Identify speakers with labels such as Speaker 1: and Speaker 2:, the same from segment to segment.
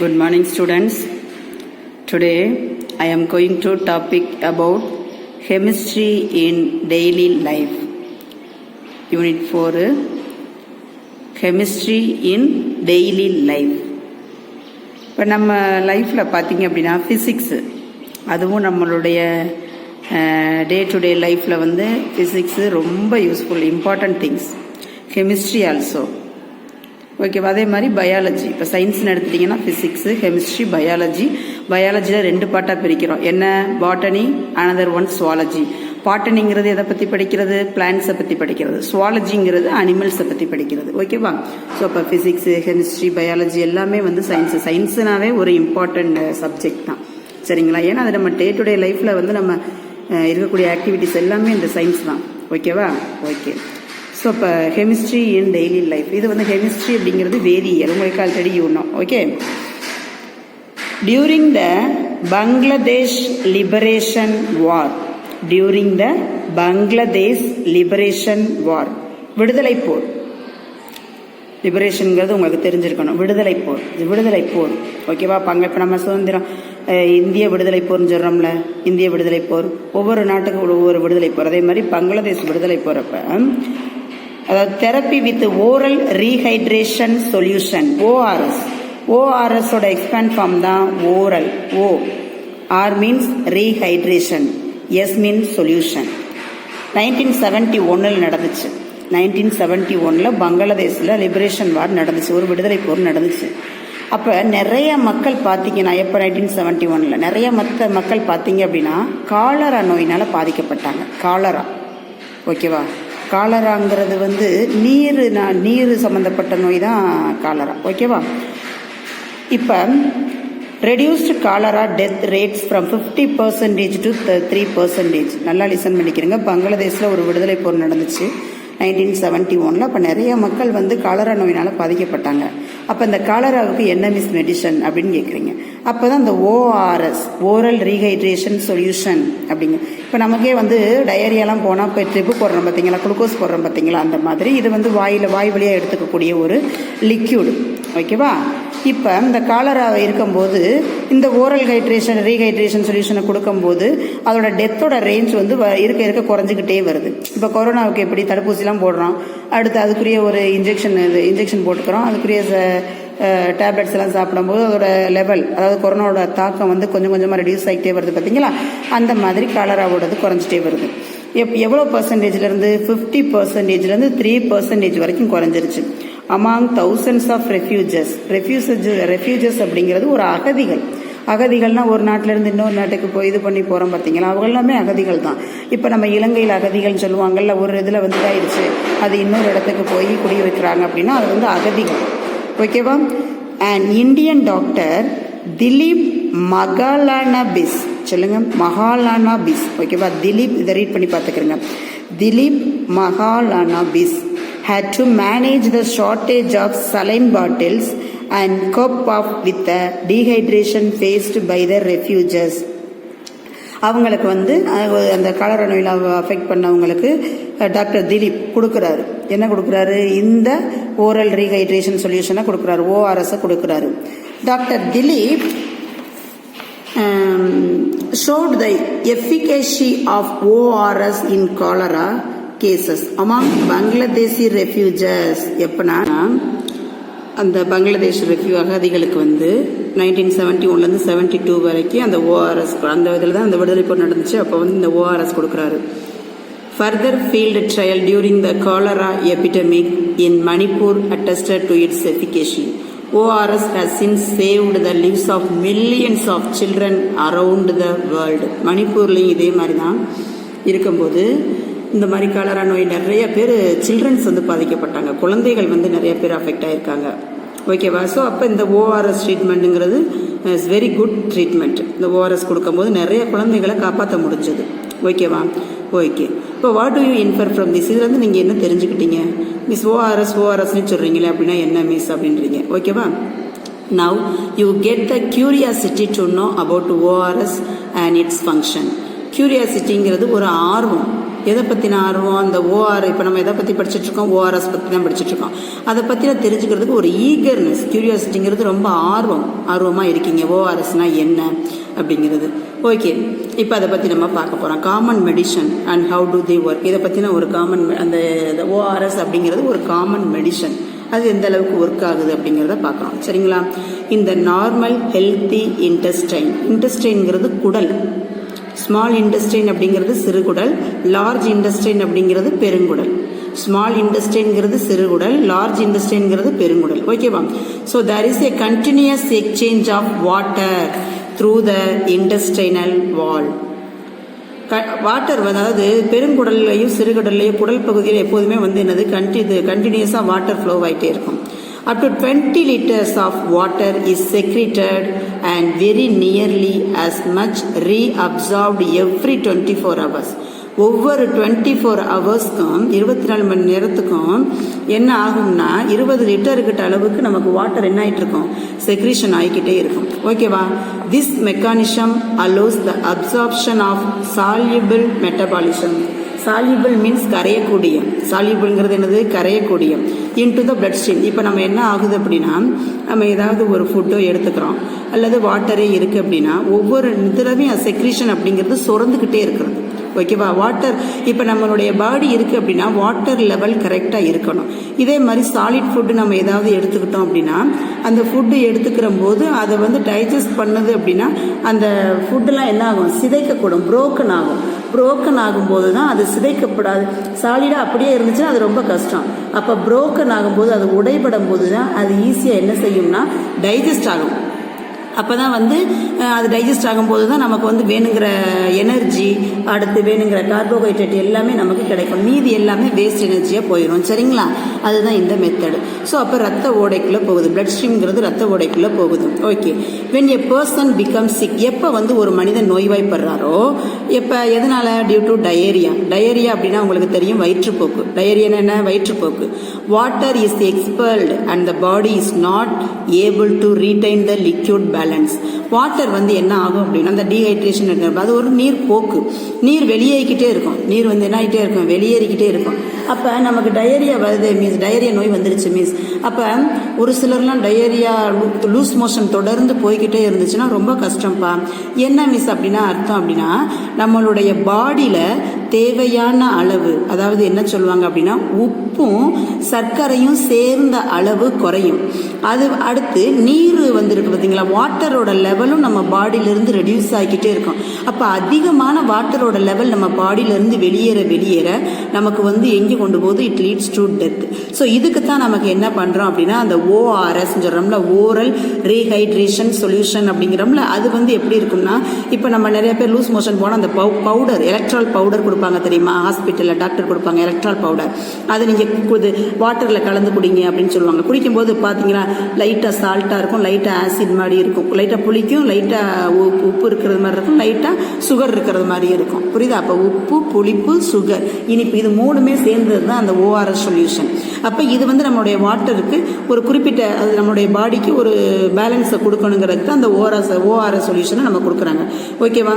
Speaker 1: Good morning, students. Today I am going to topic about chemistry in daily life. Unit 4 chemistry in daily life. இப்போ நம்ம லைஃப்பில் பார்த்தீங்க அப்படின்னா physics அதுவும் நம்மளுடைய டே டு டே லைஃப்பில் வந்து ஃபிசிக்ஸு ரொம்ப useful important things. Chemistry also ஓகேவா. அதே மாதிரி பயாலஜி, இப்போ சயின்ஸ்னு எடுத்துட்டிங்கன்னா ஃபிசிக்ஸு, கெமிஸ்ட்ரி, பயாலஜியில் 2 பார்ட்டாக பிரிக்கிறோம். என்ன? Botany, another one zoology. பாட்டனிங்கிறது எதை பற்றி படிக்கிறது? பிளான்ட்ஸை பற்றி படிக்கிறது. சுவாலஜிங்கிறது அனிமல்ஸை பற்றி படிக்கிறது. ஓகேவா. ஸோ இப்போ ஃபிசிக்ஸு, கெமிஸ்ட்ரி, பயாலஜி எல்லாமே வந்து சயின்ஸுனாவே ஒரு இம்பார்ட்டண்ட் சப்ஜெக்ட் தான். சரிங்களா. ஏன்னா அது நம்ம டே டு டே லைஃப்பில் வந்து நம்ம இருக்கக்கூடிய ஆக்டிவிட்டிஸ் எல்லாமே இந்த சயின்ஸ் தான். ஓகேவா. ஓகே. ஸோ இப்போ கெமிஸ்ட்ரி இன் டெய்லி லைஃப், இது வந்து கெமிஸ்ட்ரி அப்படிங்கிறது வேதியியல், உங்களுக்கு ஆல்ரெடி யூனோம். Okay. During the Bangladesh liberation war, during the Bangladesh liberation war, விடுதலை போர். லிபரேஷனுங்கிறது உங்களுக்கு தெரிஞ்சிருக்கணும். விடுதலை போர். ஓகேவா. இப்போ நம்ம சுதந்திரம் இந்திய விடுதலை போர்னு சொல்கிறோம்ல, இந்திய விடுதலை போர், ஒவ்வொரு நாட்டுக்கும் ஒவ்வொரு விடுதலை போர். அதே மாதிரி பங்களாதேஷ் விடுதலை போகிறப்ப அதாவது therapy with oral rehydration solution, ஓஆர்எஸோட எக்ஸ்பேண்ட் ஃபார்ம் தான் oral. O R means rehydration, S means solution. 1971 நடந்துச்சு. 1971 பங்களாதேஷில் லிபரேஷன் வார் நடந்துச்சு, ஒரு விடுதலை போர் நடந்துச்சு. அப்போ நிறைய மக்கள் பார்த்தீங்கன்னா, எப்போ 1971 நிறைய மக்கள் பார்த்தீங்க அப்படின்னா காலரா நோயினால் பாதிக்கப்பட்டாங்க. காலரா. ஓகேவா. காலராங்கிறது வந்து நீர் சம்மந்தப்பட்ட நோய் தான் காலரா. ஓகேவா. இப்போ reduced cholera death rates from 50% to 3%. நல்லா லிசன் பண்ணிக்கிறேங்க. பங்களாதேஷில் ஒரு விடுதலை போர் நடந்துச்சு 1971. அப்போ நிறைய மக்கள் வந்து காலரா நோயினால் பாதிக்கப்பட்டாங்க. அப்போ இந்த காலராவுக்கு என்ன மிஸ் மெடிசன் அப்படின்னு கேட்குறீங்க. அப்போ தான் இந்த ஓஆர்எஸ், ஓரல் ரீஹைட்ரேஷன் சொல்யூஷன் அப்படிங்க. இப்போ நமக்கே வந்து டயரியாலாம் போனால் இப்போ ட்ரிப்பு போடுறோம் பார்த்தீங்களா, குளுக்கோஸ் போடுறோம் பார்த்தீங்களா, அந்த மாதிரி இது வந்து வாய் வழியாக எடுத்துக்கக்கூடிய ஒரு லிக்யூடு. ஓகேவா. இப்போ இந்த காலரா இருக்கும்போது இந்த ஓரல் ரீஹைட்ரேஷன் சொல்யூஷனை கொடுக்கும்போது அதோட டெத்தோட ரேஞ்ச் வந்து இருக்க குறைஞ்சிக்கிட்டே வருது. இப்போ கொரோனாவுக்கு எப்படி தடுப்பூசிலாம் போடுறோம், அடுத்து அதுக்குரிய ஒரு இன்ஜெக்ஷன் போட்டுக்கிறோம், அதுக்குரிய டேப்லெட்ஸ் எல்லாம் சாப்பிடும்போது அதோட லெவல், அதாவது கொரோனாவோட தாக்கம் வந்து கொஞ்சம் கொஞ்சமாக ரெடியூஸ் ஆகிட்டே வருது பார்த்தீங்களா. அந்த மாதிரி காலராவோடது குறைஞ்சிட்டே வருது. எவ்வளோ பர்சன்டேஜ்லேருந்து 50%லேருந்து 3% வரைக்கும் குறைஞ்சிருச்சு. அமாங் thousands ஆஃப் ரெஃப்யூஜஸ் அப்படிங்கிறது ஒரு அகதிகள்னா ஒரு நாட்டிலேருந்து இன்னொரு நாட்டுக்கு போய் இது பண்ணி போகிறோம் பார்த்தீங்களா, அவங்க எல்லாமே அகதிகள் தான். இப்போ நம்ம இலங்கையில் அகதிகள்னு சொல்லுவாங்கல்ல, ஒரு இதில் வந்து ஆயிடுச்சு, அது இன்னொரு இடத்துக்கு போய் குடி வைக்கிறாங்க அப்படின்னா அது வந்து அகதிகள். ஓகேவா. அண்ட் இந்தியன் டாக்டர் திலீப் மகாலானபிஸ், சொல்லுங்க, மகாலானபிஸ். ஓகேவா. திலீப், இதை ரீட் பண்ணி பார்த்துக்கிறேங்க. Dilip மகாலானபிஸ் had to manage the shortage of saline bottles and cope up with the dehydration faced by the refugees. அவங்களுக்கு வந்து அந்த காலரா நோயில் அஃபெக்ட் பண்ணவங்களுக்கு டாக்டர் திலீப் கொடுக்குறாரு. என்ன கொடுக்குறாரு? இந்த ஓரல் ரீஹைட்ரேஷன் சொல்யூஷனை கொடுக்குறாரு, ஓஆர்எஸை கொடுக்குறாரு. Doctor Dilip showed the efficacy of ORS in cholera cases among Bangladeshi refugees. எப்பனா அந்த பங்களாதேஷ் அகதிகளுக்கு வந்து 1971 72 வரைக்கும் அந்த ஓஆர்எஸ், அந்த இதில் தான் அந்த விடுதலை போர் நடந்துச்சு. அப்போ வந்து இந்த ஓஆர்எஸ் கொடுக்குறாரு. Further field trial during the cholera epidemic in Manipur attested to its efficacy. ORS has since saved the lives of millions of children around the world. மணிப்பூர்லேயும் இதே மாதிரி தான் இருக்கும்போது இந்த மாதிரி காலரா நோய் நிறைய பேர் சில்ட்ரன்ஸ் வந்து பாதிக்கப்பட்டாங்க, குழந்தைகள் வந்து நிறைய பேர் அஃபெக்ட் ஆகிருக்காங்க. ஓகேவா. ஸோ அப்போ இந்த ஓஆர்எஸ் ட்ரீட்மெண்ட்டுங்கிறது இஸ் வெரி குட் ட்ரீட்மெண்ட். இந்த ஓஆர்எஸ் கொடுக்கும்போது நிறைய குழந்தைகளை காப்பாற்ற முடிஞ்சது. ஓகே. இப்போ what do you infer from this, இதுலேருந்து நீங்கள் என்ன தெரிஞ்சுக்கிட்டீங்க? மிஸ் ஓஆர்எஸ்னு சொல்கிறீங்களே அப்படின்னா என்ன மிஸ் அப்படின்றீங்க. ஓகேவா. Now you get the curiosity to know about ORS and its function. கியூரியாசிட்டிங்கிறது ஒரு ஆர்வம். எதை பற்றின ஆர்வம்? அந்த ஓஆர். இப்போ நம்ம எதை பற்றி படிச்சுட்ருக்கோம்? ஓஆர்எஸ் பற்றி தான் படிச்சுட்ருக்கோம். அதை பற்றி தெரிஞ்சுக்கிறதுக்கு ஒரு ஈகர்னஸ், கியூரியாசிட்டிங்கிறது ரொம்ப ஆர்வமாக இருக்கீங்க. ஓஆர்எஸ்னால் என்ன அப்படிங்கிறது. ஓகே, இப்போ அதை பற்றி நம்ம பார்க்க போகிறோம். Common medicine and how to the work. இதை பற்றின ஒரு காமன், அந்த ஓஆர்எஸ் அப்படிங்கிறது ஒரு காமன் மெடிசன். அது எந்த அளவுக்கு ஒர்க் ஆகுது அப்படிங்கிறத பார்க்குறோம். சரிங்களா? இந்த நார்மல் ஹெல்த்தி இன்டெஸ்டைன்ங்கிறது குடல். ஸ்மால் இன்டெஸ்டைன் அப்படிங்கிறது சிறுகுடல், லார்ஜ் இன்டெஸ்டைன் அப்படிங்கிறது பெருங்குடல். ஸ்மால் இன்டெஸ்டைன்ங்கிறது சிறுகுடல், லார்ஜ் இன்டெஸ்டைன்ங்கிறது பெருங்குடல். ஓகேவா? So there is a continuous exchange of water through the intestinal wall. Water அதாவது பெருங்குடல்லையும் சிறுகுடல்லையும் குடல் பகுதியில் எப்போதுமே என்னது கண்டினியூஸாக வாட்டர் ஃப்ளோ ஆகிட்டே இருக்கும். Up to 20 liters of water is secreted and very nearly as much reabsorbed every 24 hours. ஒவ்வொரு 24 ஹவர்ஸ்க்கும் 24 மணி நேரத்துக்கும் என்ன ஆகும்னா 20 லிட்டருக்கிட்ட அளவுக்கு நமக்கு வாட்டர் என்ன ஆகிட்டு இருக்கும்? செக்ரீஷன் ஆகிக்கிட்டே இருக்கும். ஓகேவா? This mechanism allows the absorption of soluble metabolism. Soluble means கரையக்கூடிய. சால்யூபிள்ங்கிறது என்னது? கரையக்கூடிய. Into the blood stream. இப்போ நம்ம என்ன ஆகுது அப்படின்னா, நம்ம ஏதாவது ஒரு ஃபுட்டோ எடுத்துக்கிறோம் அல்லது வாட்டரே இருக்குது அப்படின்னா ஒவ்வொரு தடவையும் செக்ரீஷன் அப்படிங்கிறது சுரந்துக்கிட்டே இருக்கிறது. ஓகேவா? வாட்டர் இப்போ நம்மளுடைய பாடி இருக்குது அப்படின்னா வாட்டர் லெவல் கரெக்டாக இருக்கணும். இதே மாதிரி சாலிட் ஃபுட்டு நம்ம ஏதாவது எடுத்துக்கிட்டோம் அப்படின்னா அந்த ஃபுட்டு எடுத்துக்கிற போது அதை டைஜஸ்ட் பண்ணுது அப்படின்னா அந்த ஃபுட்டெல்லாம் என்ன ஆகும்? சிதைக்கக்கூடும், புரோக்கன் ஆகும். புரோக்கன் ஆகும்போது தான் அது சிதைக்கப்படாது. சாலிடாக அப்படியே இருந்துச்சுன்னா அது ரொம்ப கஷ்டம். அப்போ புரோக்கன் ஆகும்போது, அது உடைபடும் போது தான் அது ஈஸியாக என்ன செய்யும்னா டைஜஸ்ட் ஆகும். அப்போ தான் அது டைஜஸ்ட் ஆகும்போது தான் நமக்கு வேணுங்கிற எனர்ஜி, அடுத்து வேணுங்கிற கார்போஹைட்ரேட் எல்லாமே நமக்கு கிடைக்கும். மீதி எல்லாமே வேஸ்ட் எனர்ஜியாக போயிடும். சரிங்களா? அதுதான் இந்த மெத்தடு. ஸோ அப்போ ரத்த ஓடைக்குள்ளே போகுது. பிளட் ஸ்ட்ரீம்ங்கிறது ரத்த ஓடைக்குள்ளே போகுது. Okay, when a person become sick, எப்போ ஒரு மனிதன் நோய்வாய்ப்படுறாரோ, எப்போ எதனால? Due to diarrhoea. டயரியா அப்படின்னா உங்களுக்கு தெரியும், வயிற்றுப்போக்கு. டயரியானா என்ன? வயிற்றுப்போக்கு. Water is expelled and the body is not able to retain the liquid balance. Water என்ன ஆகும் அப்படின்னா அந்த டீஹைட்ரேஷன் இருக்கிறது, அது ஒரு நீர் போக்கு. நீர் வெளியேறிக்கிட்டே இருக்கும். நீர் என்ன ஆகிட்டே இருக்கும்? வெளியேறிக்கிட்டே இருக்கும். அப்போ நமக்கு டயரியா வருது மீன்ஸ், டயரியா நோய் வந்துருச்சு மீன்ஸ், அப்போ ஒரு சிலர்லாம் டயரியா லூஸ் மோஷன் தொடர்ந்து போய்கிட்டே இருந்துச்சுன்னா ரொம்ப கஷ்டம்ப்பா. என்ன மிஸ் அப்படின்னா அர்த்தம் அப்படின்னா நம்மளுடைய பாடியில் தேவையான அளவு, அதாவது என்ன சொல்லுவாங்க அப்படின்னா உப்பும் சர்க்கரையும் சேர்ந்த அளவு குறையும். அது அடுத்து நீர் இருக்கு பார்த்தீங்களா, வாட்டரோட லெவலும் நம்ம பாடியிலிருந்து ரெடியூஸ் ஆகிக்கிட்டே இருக்கும். அப்போ அதிகமான வாட்டரோட லெவல் நம்ம பாடியிலிருந்து வெளியேற நமக்கு எங்கே கொண்டு போகுது? It leads to death. So இதுக்கு தான் நமக்கு என்ன பண்ணுறோம் அப்படின்னா அந்த ஓஆர்எஸ் சொல்கிறோம்ல, ஓரல் ரீஹைட்ரேஷன் சொல்யூஷன் அப்படிங்கிறோம்ல, அது எப்படி இருக்கும்னா, இப்போ நம்ம நிறைய பேர் லூஸ் மோஷன் போனால் அந்த பவுடர், எலக்ட்ரால் பவுடர் கொடுப்பாங்க தெரியுமா? ஹாஸ்பிட்டலில் டாக்டர் கொடுப்பாங்க எலக்ட்ரால் பவுடர். அதை நீங்கள் வாட்டரில் கலந்து குடிங்க அப்படின்னு சொல்லுவாங்க. குடிக்கும்போது பார்த்தீங்கன்னா லைட்டாக சால்ட்டாக இருக்கும், லைட்டாக ஆசிட் மாதிரி இருக்கும், லைட்டாக புளிக்கும், லைட்டாக உப்பு இருக்கிறது மாதிரி இருக்கும், லைட்டாக சுகர் இருக்கிறது மாதிரி இருக்கும். புரியுதா? அப்போ உப்பு, புளிப்பு, சுகர், இனிப்பு, இது மூணுமே சேர்ந்தது தான் அந்த ஓஆர்எஸ் சொல்யூஷன். அப்போ இது நம்மளுடைய வாட்டருக்கு ஒரு குறிப்பிட்ட, அது நம்மளுடைய பாடிக்கு ஒரு பேலன்ஸை கொடுக்கணுங்கிறதுக்கு தான் அந்த ஓஆர்எஸ் சொல்யூஷனை நம்ம கொடுக்குறாங்க. ஓகேவா?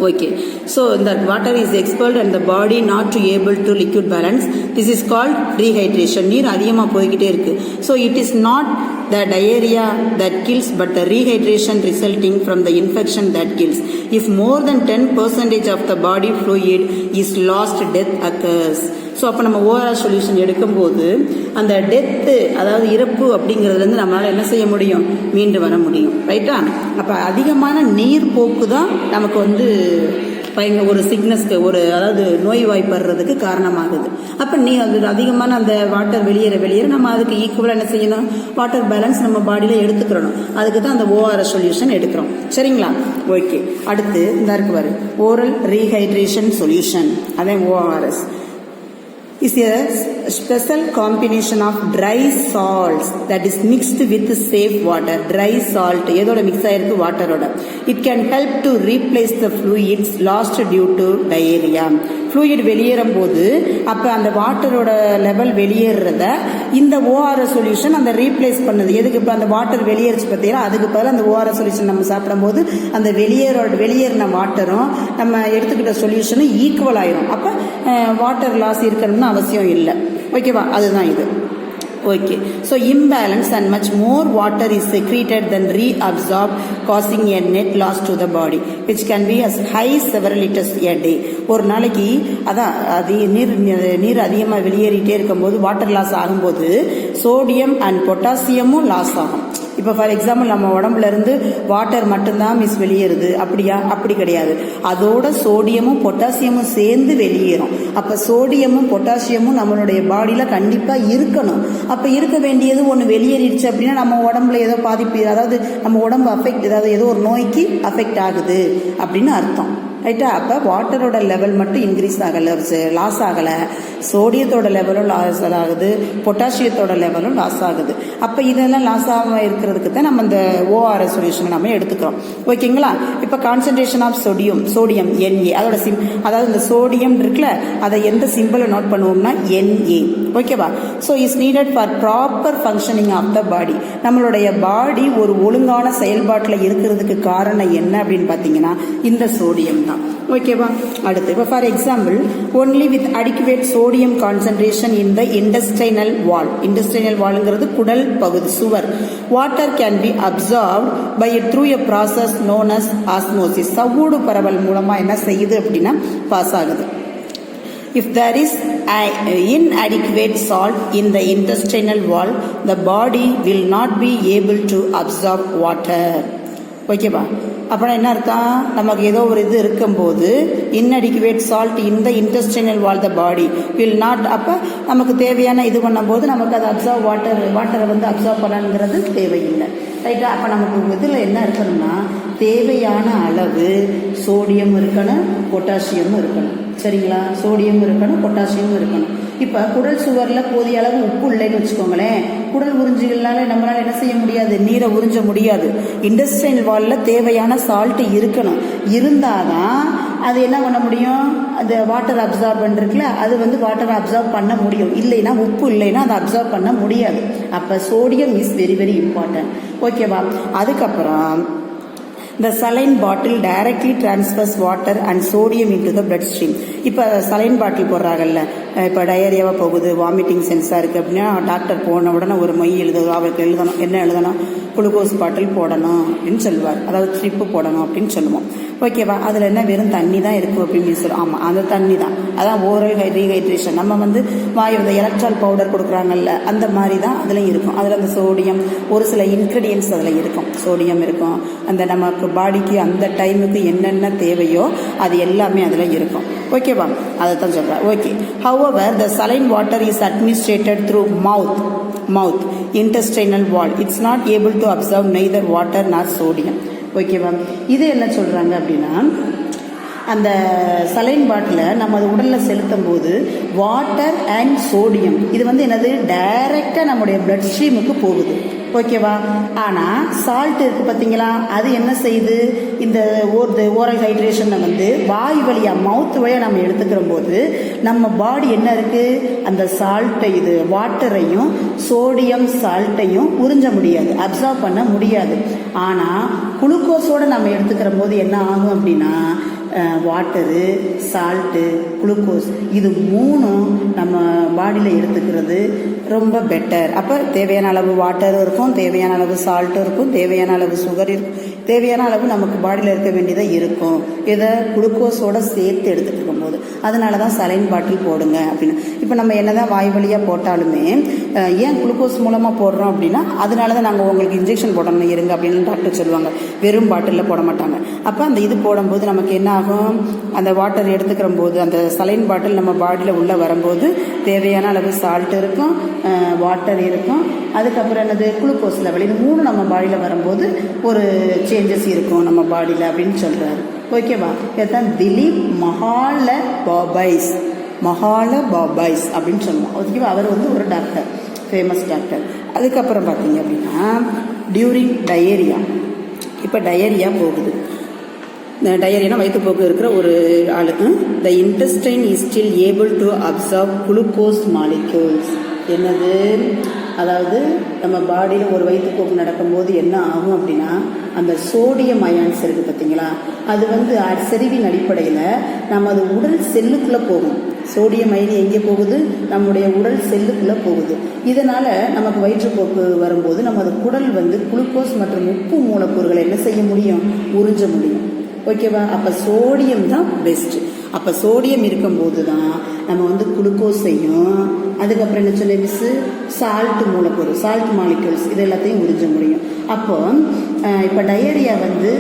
Speaker 1: Okay, so that water is expelled and the body not to able to liquid balance. This is called rehydration. நீர் அதிகமாக போய்கிட்டே இருக்கு. So it is not the diarrhea that kills but the rehydration resulting from the infection that kills. If more than 10% of the body fluid is lost, death occurs. So அப்போ நம்ம ORS solution எடுக்கும்போது அந்த death, அதாவது இறப்பு அப்படிங்கிறதுலேருந்து நம்மளால் என்ன செய்ய முடியும்? மீண்டு வர முடியும். ரைட்டா? அப்போ அதிகமான நீர் போக்கு தான் நமக்கு ஒரு சிக்னஸ்க்கு, அதாவது நோய்வாய்ப்படுறதுக்கு காரணமாகுது. அப்போ அது அதிகமான அந்த வாட்டர் வெளியேற நம்ம அதுக்கு ஈக்குவலாக என்ன செய்யணும்? வாட்டர் பேலன்ஸ் நம்ம பாடியில் எடுத்துக்கிறணும். அதுக்கு தான் அந்த ஓஆர்எஸ் சொல்யூஷன் எடுக்கிறோம். சரிங்களா? ஓகே, அடுத்து இந்த இருக்கு பாரு, ஓரல் ரீஹைட்ரேஷன் சொல்யூஷன். அதே ORS is a special combination of dry salts that is mixed with safe water. Dry salt எதோட மிக்ஸ் ஆயிருக்கு? வாட்டரோட. It can help to replace the fluids lost due to diarrhea. Fluid வெளியேறும் போது அப்போ அந்த வாட்டரோட level வெளியேறத இந்த ஓஆர்எஸ் சொல்யூஷன் அந்த ரீப்ளேஸ் பண்ணுது. எதுக்கு? இப்போ அந்த வாட்டர் வெளியேறிச்சு பார்த்தீங்கன்னா அதுக்கு பதிலாக அந்த ஓஆர்எஸ் சொல்யூஷன் நம்ம சாப்பிடும்போது அந்த வெளியேறின வாட்டரும் நம்ம எடுத்துக்கிட்ட சொல்யூஷனும் ஈக்குவல் ஆயிரும். அப்போ வாட்டர் லாஸ் இருக்கணும்னு அவசியம் இல்லை. ஓகேவா? அதுதான் இது. Okay, so imbalance and much more water is secreted than reabsorbed, causing a net loss to the body, which can be as high several liters a day. ஒரு நாளைக்கு அதான் அது நீர் அதிகமாக வெளியேறிட்டே இருக்கும்போது வாட்டர் லாஸ் ஆகும்போது சோடியம் அண்ட் பொட்டாசியமும் லாஸ் ஆகும். இப்போ ஃபார் எக்ஸாம்பிள் நம்ம உடம்புல இருந்து வாட்டர் மட்டும்தான் வெளியேறுது அப்படியா? அப்படி கிடையாது. அதோட சோடியமும் பொட்டாசியமும் சேர்ந்து வெளியேறும். அப்போ சோடியமும் பொட்டாசியமும் நம்மளுடைய பாடியில கண்டிப்பா இருக்கணும். அப்ப இருக்க வேண்டியது ஒன்று வெளியேறிடுச்சு அப்படின்னா நம்ம உடம்புல ஏதோ பாதிப்பு, அதாவது நம்ம உடம்பு அஃபெக்ட், அதாவது ஏதோ ஒரு நோய்க்கு அஃபெக்ட் ஆகுது அப்படின்னு அர்த்தம். ரைட்டா? அப்போ வாட்டரோட லெவல் மட்டும் இன்க்ரீஸ் ஆகலை, லாஸ் ஆகலை. சோடியத்தோட லெவலும் லாஸ் ஆகுது, பொட்டாசியத்தோட லெவலும் லாஸ் ஆகுது. அப்போ இதெல்லாம் லாஸ் ஆகாமல் இருக்கிறதுக்கு தான் நம்ம இந்த ஓஆர்எஸ் சொல்யூஷனை நம்ம எடுத்துக்கிறோம். ஓகேங்களா? இப்போ கான்சன்ட்ரேஷன் ஆஃப் சோடியம் NA, அதோட அதாவது இந்த சோடியம் இருக்குல்ல, அதை எந்த சிம்பிளை நோட் பண்ணுவோம்னா NA. ஓகேவா? So is needed for proper functioning of the body. நம்மளுடைய பாடி ஒரு ஒழுங்கான செயல்பாட்டில் இருக்கிறதுக்கு காரணம் என்ன அப்படின்னு பார்த்தீங்கன்னா இந்த சோடியம் தான். ஓகேவா? அடுத்து இப்போ for example only with adequate sodium concentration in the intestinal wall. Intestinal வால்ங்கிறது குடல் பகுதி, சுவர். Water can be absorbed by through a process known as osmosis. சவ்வூடு பரவல் மூலமா என்ன செய்யுது அப்படின்னா பாஸ் ஆகுது. If there is inadequate salt in the intestinal wall, the body will not be able to absorb water. ஓகேவா? அப்புறம் என்ன அர்த்தம்? நமக்கு ஏதோ ஒரு இது இருக்கும்போது இன்அடிக்குவேட் சால்ட் இந்த intestinal wall the body will not, அப்போ நமக்கு தேவையான இது பண்ணும்போது நமக்கு அது வாட்டரை வந்து அப்சர்வ் பண்ணணுங்கிறது தேவையில்லை. ரைட்டா? அப்போ நமக்கு இதில் என்ன இருக்கணும்னா தேவையான அளவு சோடியம் இருக்கணும், பொட்டாசியமும் இருக்கணும். சரிங்களா? சோடியம் இருக்கணும், பொட்டாசியமும் இருக்கணும். இப்போ குடல் சுவரில் போதிய அளவு உப்பு இல்லைன்னு வச்சுக்கோங்களேன், குடல் உறிஞ்சிகளால நம்மளால என்ன செய்ய முடியாது? நீரை உறிஞ்ச முடியாது. இண்டஸ்ட்ரியல் வாலில் தேவையான சால்ட் இருக்கணும். இருந்தாதான் அது என்ன பண்ண முடியும்? அந்த வாட்டர் அப்சார்பன் இருக்குல்ல, அது வந்து வாட்டரை அப்சார்ப் பண்ண முடியும். இல்லைன்னா உப்பு இல்லைன்னா அதை அப்சார்ப் பண்ண முடியாது. அப்போ sodium is very very important. ஓகேவா? அதுக்கப்புறம் the saline bottle directly transfers water and sodium into the bloodstream. இப்போ சலைன் பாட்டில் போடுறாங்கல்ல, இப்போ டயரியாவாக போகுது, வாமிட்டிங் சென்ஸாக இருக்குது அப்படின்னா டாக்டர் போன உடனே ஒரு மை எழுதுவோம், அவருக்கு எழுதணும். என்ன எழுதணும்? குளுக்கோஸ் பாட்டில் போடணும் அப்படின்னு சொல்லுவார், அதாவது ட்ரிப்பு போடணும் அப்படின்னு சொல்லுவோம். ஓகேவா? அதில் என்ன வெறும் தண்ணி தான் இருக்குது அப்படின்னு சொல்லுவோம். ஆமாம், அந்த தண்ணி தான், அதான் ஓரல் ரீஹைட்ரேஷன். நம்ம வந்து இந்த எலக்ட்ரால் பவுடர் கொடுக்குறாங்கல்ல, அந்த மாதிரி தான் அதில் இருக்கும். அதில் அந்த சோடியம், ஒரு சில இன்க்ரீடியன்ஸ் அதில் இருக்கும். சோடியம் இருக்கும், அந்த நமக்கு பாடிக்கு அந்த டைமுக்கு என்னென்ன தேவையோ அது எல்லாமே அதில் இருக்கும். ஓகேவா? அதை தான் சொல்கிறேன். Okay. However the saline water is administered through mouth intestinal wall. It's not able to absorb neither water nor sodium. ஓகேவா? இது என்ன சொல்கிறாங்க அப்படின்னா அந்த சலைன் பாட்டிலை நம்ம அது உடலில் செலுத்தும் போது வாட்டர் அண்ட் சோடியம் இது வந்து என்னது டைரெக்டாக நம்முடைய பிளட் ஸ்ட்ரீமுக்கு போகுது. ஓகேவா? ஆனால் சால்ட் இருக்குது பார்த்தீங்களா, அது என்ன செய்யுது? இந்த ஓரல் ஹைட்ரேஷனை வந்து வாய் வழியாக, மவுத் வழியாக நம்ம எடுத்துக்கிற போது நம்ம பாடி என்ன இருக்குது? அந்த சால்ட்டை, இது வாட்டரையும் சோடியம் சால்ட்டையும் உறிஞ்ச முடியாது, அப்சார்ப் பண்ண முடியாது. ஆனால் குளுக்கோஸோடு நம்ம எடுத்துக்கிற போது என்ன ஆகும் அப்படின்னா வாட்டரு, சால்ட்டு, குளுக்கோஸ் இது மூணும் நம்ம பாடியில் எடுத்துக்கிறது ரொம்ப பெட்டர். அப்போ தேவையான அளவு வாட்டரும் இருக்கும், தேவையான அளவு சால்ட்டும் இருக்கும், தேவையான அளவு சுகர் இருக்கும், தேவையான அளவு நமக்கு பாடியில் இருக்க வேண்டியதாக இருக்கும். இதை குளுக்கோஸோட சேர்த்து எடுத்துகிட்டு இருக்கும்போது அதனால தான் சலைன் பாட்டில் போடுங்க அப்படின்னு. இப்போ நம்ம என்ன தான் வாய் வழியாக போட்டாலுமே ஏன் குளுக்கோஸ் மூலமாக போடுறோம் அப்படின்னா அதனால தான் நாங்கள் உங்களுக்கு இன்ஜெக்ஷன் போடணும் இருங்க அப்படின்னு டாக்டர் சொல்லுவாங்க. வெறும் பாட்டிலில் போட மாட்டாங்க. அப்போ அந்த இது போடும்போது நமக்கு என்ன ஆகும்? அந்த வாட்டர் எடுத்துக்கிற போது அந்த சலைன் பாட்டில் நம்ம பாடியில் உள்ளே வரும்போது தேவையான அளவு சால்ட் இருக்கும், வாட்டர் இருக்கும், அதுக்கப்புறம் என்னது குளுக்கோஸ் லெவல், இது மூணு நம்ம பாடியில் வரும்போது ஒரு சேஞ்சஸ் இருக்கும் நம்ம பாடியில் அப்படின்னு சொல்கிறாரு. ஓகேவா? இதுதான் திலீப் மஹாலபாபைஸ் அப்படின்னு சொல்லுவோம். ஓகேவா? அவர் வந்து ஒரு டாக்டர், ஃபேமஸ் டாக்டர். அதுக்கப்புறம் பார்த்தீங்க அப்படின்னா டியூரிங் டயேரியா, இப்போ டயேரியா போகுது, டயரியானா வயிற்றுப்போக்கு இருக்கிற ஒரு ஆளு. The intestine is still able to observe glucose molecules. என்னது, அதாவது நம்ம பாடியில் ஒரு வயிற்றுப்போக்கு நடக்கும்போது என்ன ஆகும் அப்படின்னா, அந்த சோடியம் அயான்ஸ் இருக்குது பார்த்தீங்களா, அது வந்து செறிவின் அடிப்படையில் நம்ம அது உடல் செல்லுக்குள்ளே போகும். சோடியம் அயனி எங்கே போகுது, நம்முடைய உடல் செல்லுக்குள்ளே போகுது. இதனால் நமக்கு வயிற்றுப்போக்கு வரும்போது நமது குடல் வந்து குளுக்கோஸ் மற்றும் உப்பு மூலக்கூறுகளை என்ன செய்ய முடியும், உறிஞ்ச முடியும். ஓகேவா? அப்போ சோடியம் தான் பெஸ்ட்டு. அப்போ சோடியம் இருக்கும்போது தான் நம்ம வந்து குளுக்கோஸையும் அதுக்கப்புறம் என்ன சொன்ன மிஸ்ஸு சால்ட் மூலக்கூறு, சால்ட் மாலிக்யூல்ஸ் இது எல்லாத்தையும் உறிஞ்ச முடியும். அப்போ இப்போ டயரியா வந்து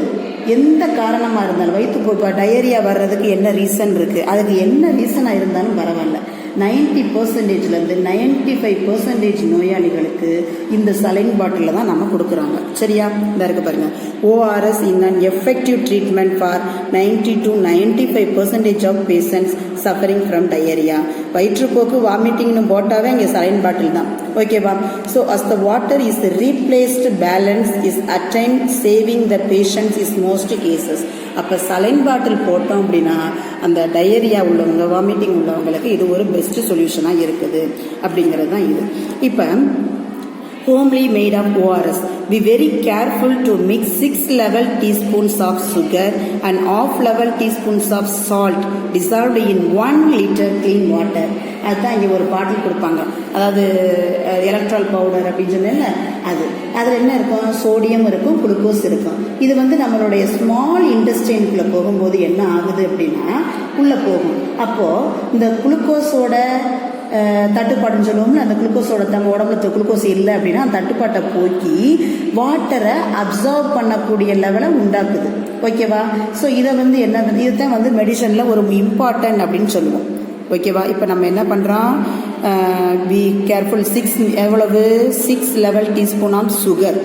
Speaker 1: எந்த காரணமாக இருந்தாலும் வயிற்றுப்போக்கு டயரியா வர்றதுக்கு என்ன ரீசன் இருக்குது, அதுக்கு என்ன ரீசனாக இருந்தாலும் பரவாயில்ல, 90%லேருந்து 95% நோயாளிகளுக்கு இந்த சலைன் பாட்டிலில் தான் நம்ம கொடுக்குறாங்க. சரியா? இந்த இருக்கு பாருங்க, ORS in an effective treatment for 90 to 95% of patients suffering from diarrhoea. வயிற்றுப்போக்கு வாமிட்டிங்னு போட்டாவே இங்கே சலைன் பாட்டில் தான். ஓகேவா? So as the water is replaced balance is attained saving the patients is most cases. அப்போ சலைன் பாட்டில் போட்டோம் அப்படின்னா அந்த டயரியா உள்ளவங்க, வாமிட்டிங் உள்ளவங்களுக்கு இது ஒரு பெஸ்ட் சொல்யூஷனாக இருக்குது அப்படிங்கிறது தான் இது. இப்போ homely made of ORS. Be very careful to mix 6 level teaspoons of sugar and half level teaspoons of salt dissolved in 1 liter clean water. அதுதான் இங்கே ஒரு பாட்டில் கொடுப்பாங்க, அதாவது எலக்ட்ரால் பவுடர் அப்படின்னு சொன்னேன்ல, அதில் என்ன இருக்கும், சோடியம் இருக்கும், குளுக்கோஸ் இருக்கும். இது வந்து நம்மளுடைய ஸ்மால் இன்டெஸ்டைனுக்குள்ளே போகும்போது என்ன ஆகுது அப்படின்னா உள்ளே போகும். அப்போது இந்த குளுக்கோஸோட தட்டுப்பாடுன்னு சொல்லுவோம்ல, அந்த குளுக்கோஸோட நம்ம உடம்புல குளுக்கோஸ் இல்லை அப்படின்னா அந்த தட்டுப்பாட்டை போக்கி வாட்டரை அப்சர்வ் பண்ணக்கூடிய லெவலை உண்டாக்குது. ஓகேவா? ஸோ இதை வந்து என்ன, இதுதான் வந்து மெடிசனில் ஒரு இம்பார்ட்டன்ட் அப்படின்னு சொல்லுவோம். ஓகேவா? இப்போ நம்ம என்ன பண்ணுறோம், be careful, 6 level teaspoon of sugar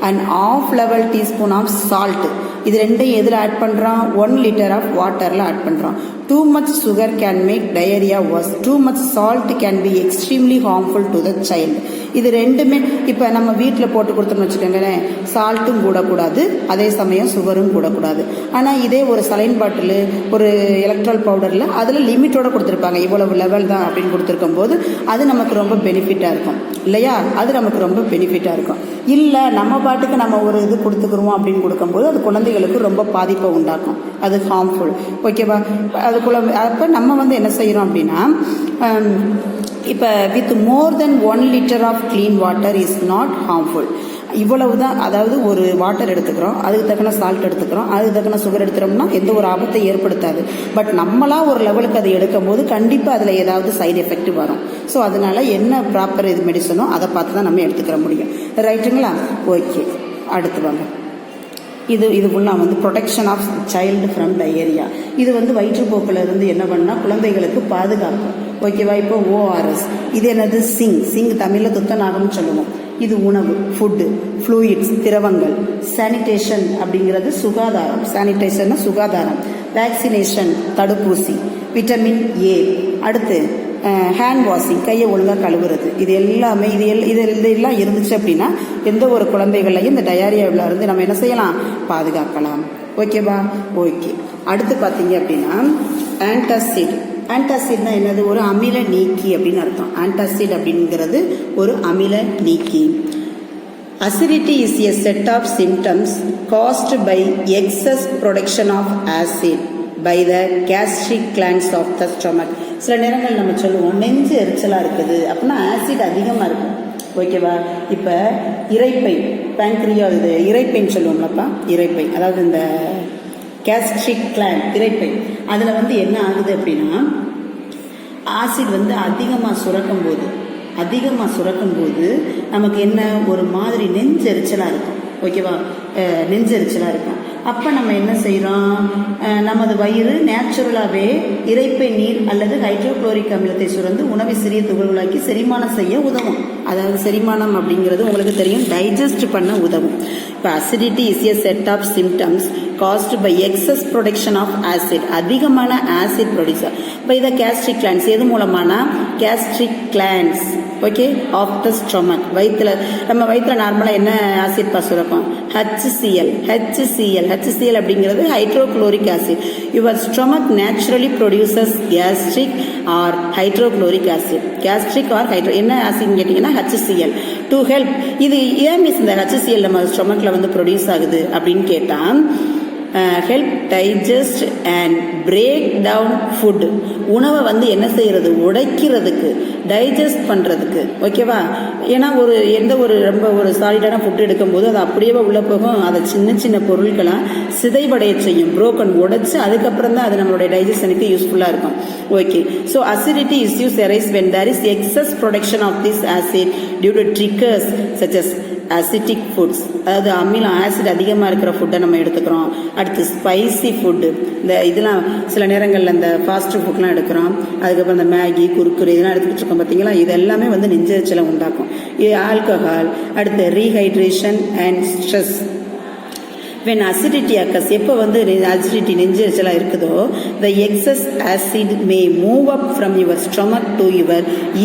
Speaker 1: and half level teaspoon of salt. இது ரெண்டையும் எதில் ஆட் பண்ணுறோம், 1 liter ஆஃப் வாட்டரில் ஆட் பண்ணுறோம். Too much sugar can make diarrhea worse. Too much salt can be extremely harmful to the child. இது ரெண்டுமே இப்போ நம்ம வீட்டில் போட்டு கொடுத்தோம்னு வச்சுக்கோங்களேன், சால்ட்டும் கூடக்கூடாது, அதே சமயம் சுகரும் கூடக்கூடாது. ஆனால் இதே ஒரு சலைன் பாட்டில், ஒரு எலக்ட்ரால் பவுடரில் அதில் லிமிட்டோட கொடுத்துருப்பாங்க, இவ்வளவு லெவல் தான் அப்படின்னு கொடுத்துருக்கும் போது அது நமக்கு ரொம்ப பெனிஃபிட்டாக இருக்கும் இல்லையா? அது நமக்கு ரொம்ப பெனிஃபிட்டாக இருக்கும். இல்லை நம்ம பாட்டுக்கு நம்ம ஒரு இது கொடுத்துக்குருவோம் அப்படின்னு கொடுக்கும்போது அது குழந்தைகளுக்கு ரொம்ப பாதிப்பை உண்டாக்கும், அது ஹார்ம்ஃபுல். ஓகேவா? அதுக்குள்ள அப்போ நம்ம வந்து என்ன செய்கிறோம் அப்படின்னா, இப்போ with more than 1 liter of clean water is not harmful. இவ்வளவு தான், அதாவது ஒரு வாட்டர் எடுத்துக்கிறோம், அதுக்கு தக்கன சால்ட் எடுத்துக்கிறோம், அதுக்கு தக்கன சுகர் எடுத்துகிறோம்னா எந்த ஒரு ஆபத்தை ஏற்படுத்தாது. பட் நம்மளா ஒரு லெவலுக்கு அதை எடுக்கும் போது கண்டிப்பாக அதில் ஏதாவது சைடு எஃபெக்ட் வரும். ஸோ அதனால என்ன ப்ராப்பர் இது மெடிசனோ அதை பார்த்து தான் நம்ம எடுத்துக்கிற முடியும். ரைட்டுங்களா? ஓகே, அடுத்து வாங்க. இது ஃபுல்லாக வந்து protection of child from diarrhoea. இது வந்து வயிற்றுப்போக்கில் இருந்து என்ன பண்ணால் குழந்தைகளுக்கு பாதுகாப்பு. ஓகேவா? இப்போ ஓஆர்எஸ் இது என்னது, சிங் தமிழில் துத்தநாகம்னு சொல்லுவோம். இது உணவு, ஃபுட்டு, ஃப்ளூயிட்ஸ், திரவங்கள். சானிடேஷன் அப்படிங்கிறது சுகாதாரம், சானிடேஷன்னா சுகாதாரம். வேக்சினேஷன் தடுப்பூசி. Vitamin A. அடுத்து ஹேண்ட் வாஷிங், கையை ஒழுங்காக கழுவுறது. இது எல்லாமே இதெல்லாம் இருந்துச்சு அப்படின்னா எந்த ஒரு குழந்தைகளையும் இந்த டயாரியாவில் இருந்து நம்ம என்ன செய்யலாம், பாதுகாக்கலாம். ஓகேவா? ஓகே. அடுத்து பார்த்தீங்க அப்படின்னா ஆன்டாசிட். ஆன்டாசிட்னா என்னது, ஒரு அமில நீக்கி அப்படின்னு அர்த்தம். ஆன்டாசிட் அப்படிங்கிறது ஒரு அமில நீக்கி. Acidity is a set of symptoms caused by excess production of acid by the gastric glands of the stomach. சில நேரங்கள் நம்ம சொல்லுவோம் நெஞ்சு எரிச்சலாக இருக்குது அப்படின்னா ஆசிட் அதிகமாக இருக்கும். ஓகேவா? இப்போ இரைப்பை, பேங்க்ரியா, இது இரைப்பைன்னு சொல்லுவோம்லப்பா, இரைப்பை, அதாவது இந்த கேஸ்ட்ரிக் கிளாண்ட், இரைப்பை, அதில் வந்து என்ன ஆகுது அப்படின்னா ஆசிட் வந்து அதிகமாக சுரக்கும் போது நமக்கு என்ன, ஒரு மாதிரி நெஞ்செரிச்சலாக இருக்கும். ஓகேவா? நெஞ்செரிச்சலாக இருக்கும். அப்போ நம்ம என்ன செய்கிறோம், நமது வயிறு நேச்சுரலாகவே இரைப்பை நீர் அல்லது ஹைட்ரோக்ளோரிக் அமிலத்தை சுரந்து உணவை சிறிய துகள்களாக்கி செரிமானம் செய்ய உதவும். அதாவது செரிமானம் அப்படிங்கிறது உங்களுக்கு தெரியும், டைஜஸ்ட் பண்ண உதவும். இப்போ acidity is a set of symptoms caused by excess production of acid, அதிகமான acid producer by the gastric glands. எது மூலமான, gastric glands okay, of the stomach. வயிற்றுல நம்ம வயிற்றுல நார்மலாக என்ன ஆசிட் பாஸ் இருக்கும்? HCl. HCl அப்படிங்கிறது hydrochloric acid. Your stomach naturally produces gastric or hydrochloric acid. Gastric or என்ன ஆசிட்னு கேட்டிங்கன்னா HCl. டு ஹெல்ப், இது ஏன் மிஸ் இந்த HCl நம்ம ஸ்டொமக்கில் வந்து ப்ரொடியூஸ் ஆகுது அப்படின்னு கேட்டால், help digest and break down food. உணவை வந்து என்ன செய்யறது? உடைக்கிறதுக்கு, டைஜஸ்ட் பண்ணுறதுக்கு. ஓகேவா? ஏன்னா எந்த ரொம்ப ஒரு சாலிடான ஃபுட் எடுக்கும்போது அது அப்படியே உள்ள போகும். அதை சின்ன சின்ன பொருட்களாக சிதைவடைய செய்யும், புரோக்கன் உடைச்சு அதுக்கப்புறம் தான் அது நம்மளுடைய டைஜஷனுக்கு யூஸ்ஃபுல்லாக இருக்கும். Okay, so acidity issues arise when there is excess production of this acid due to triggers such as acetic foods. அதாவது அமிலம், ஆசிட் அதிகமாக இருக்கிற ஃபுட்டை நம்ம எடுத்துக்கிறோம். அடுத்து ஸ்பைசி ஃபுட்டு, இந்த இதெல்லாம் சில நேரங்களில் இந்த ஃபாஸ்ட் ஃபுட்லாம் எடுக்கிறோம். அதுக்கப்புறம் இந்த மேகி, குறுக்குறு இதெல்லாம் எடுத்துக்கிட்டு இருக்கோம் பார்த்தீங்களா? இது எல்லாமே வந்து நெஞ்செரிச்சலை உண்டாக்கும். இது ஆல்கஹால். அடுத்து rehydration and stress. when acidity occurs, எப்போ வந்து acidity நெஞ்செரிச்சலாக இருக்குதோ, the excess acid may move up from your stomach to your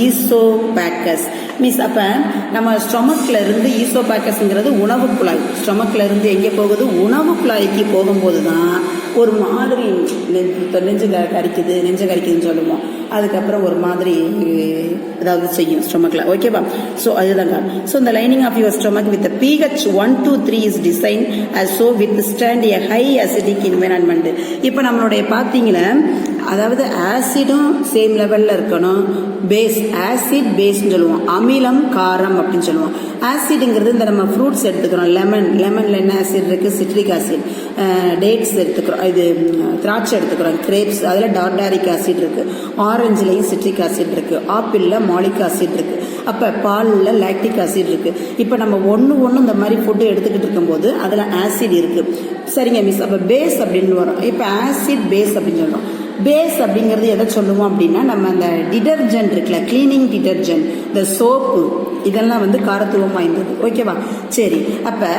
Speaker 1: esophagus. Means அப்போ நம்ம ஸ்டொமக்கில் இருந்து ஈசோபாக்கஸ்ங்கிறது உணவு குழாய். ஸ்டொமக்கில் இருந்து எங்கே போகுது? உணவு குழாய்க்கு போகும்போது தான் ஒரு மாதிரி நெஞ்சு கரிக்குதுன்னு சொல்லுவோம். அதுக்கப்புறம் ஒரு மாதிரி ஏதாவது செய்யும் ஸ்டொமக்கில். ஓகேவா? ஸோ அதுதாங்க. ஸோ இந்த lining of your stomach with pH 1 to 3 is design as so withstand a high acidic environment. இப்போ நம்மளுடைய பார்த்தீங்கன்னா, அதாவது ஆசிடும் சேம் லெவலில் இருக்கணும். பேஸ், ஆசிட் பேஸ்ன்னு சொல்லுவோம். அமிலம், காரம் அப்படின்னு சொல்லுவோம். ஆசிடுங்கிறது இந்த நம்ம ஃப்ரூட்ஸ் எடுத்துக்கிறோம். லெமனில் என்ன ஆசிட் இருக்குது? Citric acid. டேட்ஸ் எடுத்துக்கிறோம், இது திராட்சை எடுத்துக்கிறோம், கிரேப்ஸ், அதில் டார்டாரிக் ஆசிட் இருக்குது. ஆரஞ்சுலேயும் சிட்ரிக் ஆசிட் இருக்குது. ஆப்பிளில் மாலிக் ஆசிட் இருக்குது. அப்போ பாலில் லாக்டிக் ஆசிட் இருக்குது. இப்போ நம்ம ஒன்று இந்த மாதிரி ஃபுட்டு எடுத்துக்கிட்டு இருக்கும்போது அதில் ஆசிட் இருக்குது. சரிங்க மிஸ், அப்போ பேஸ் அப்படின்னு வரும். இப்போ ஆசிட் பேஸ் அப்படின்னு சொல்கிறோம். பேஸ் அப்படிங்கிறது எதை சொல்லுவோம் அப்படின்னா, நம்ம அந்த டிடர்ஜென்ட் இருக்குல்ல, கிளீனிங் டிடர்ஜென்ட், இந்த சோப்பு, இதெல்லாம் வந்து காரத்துவம் வாய்ந்தது. ஓகேவா? சரி, அப்போ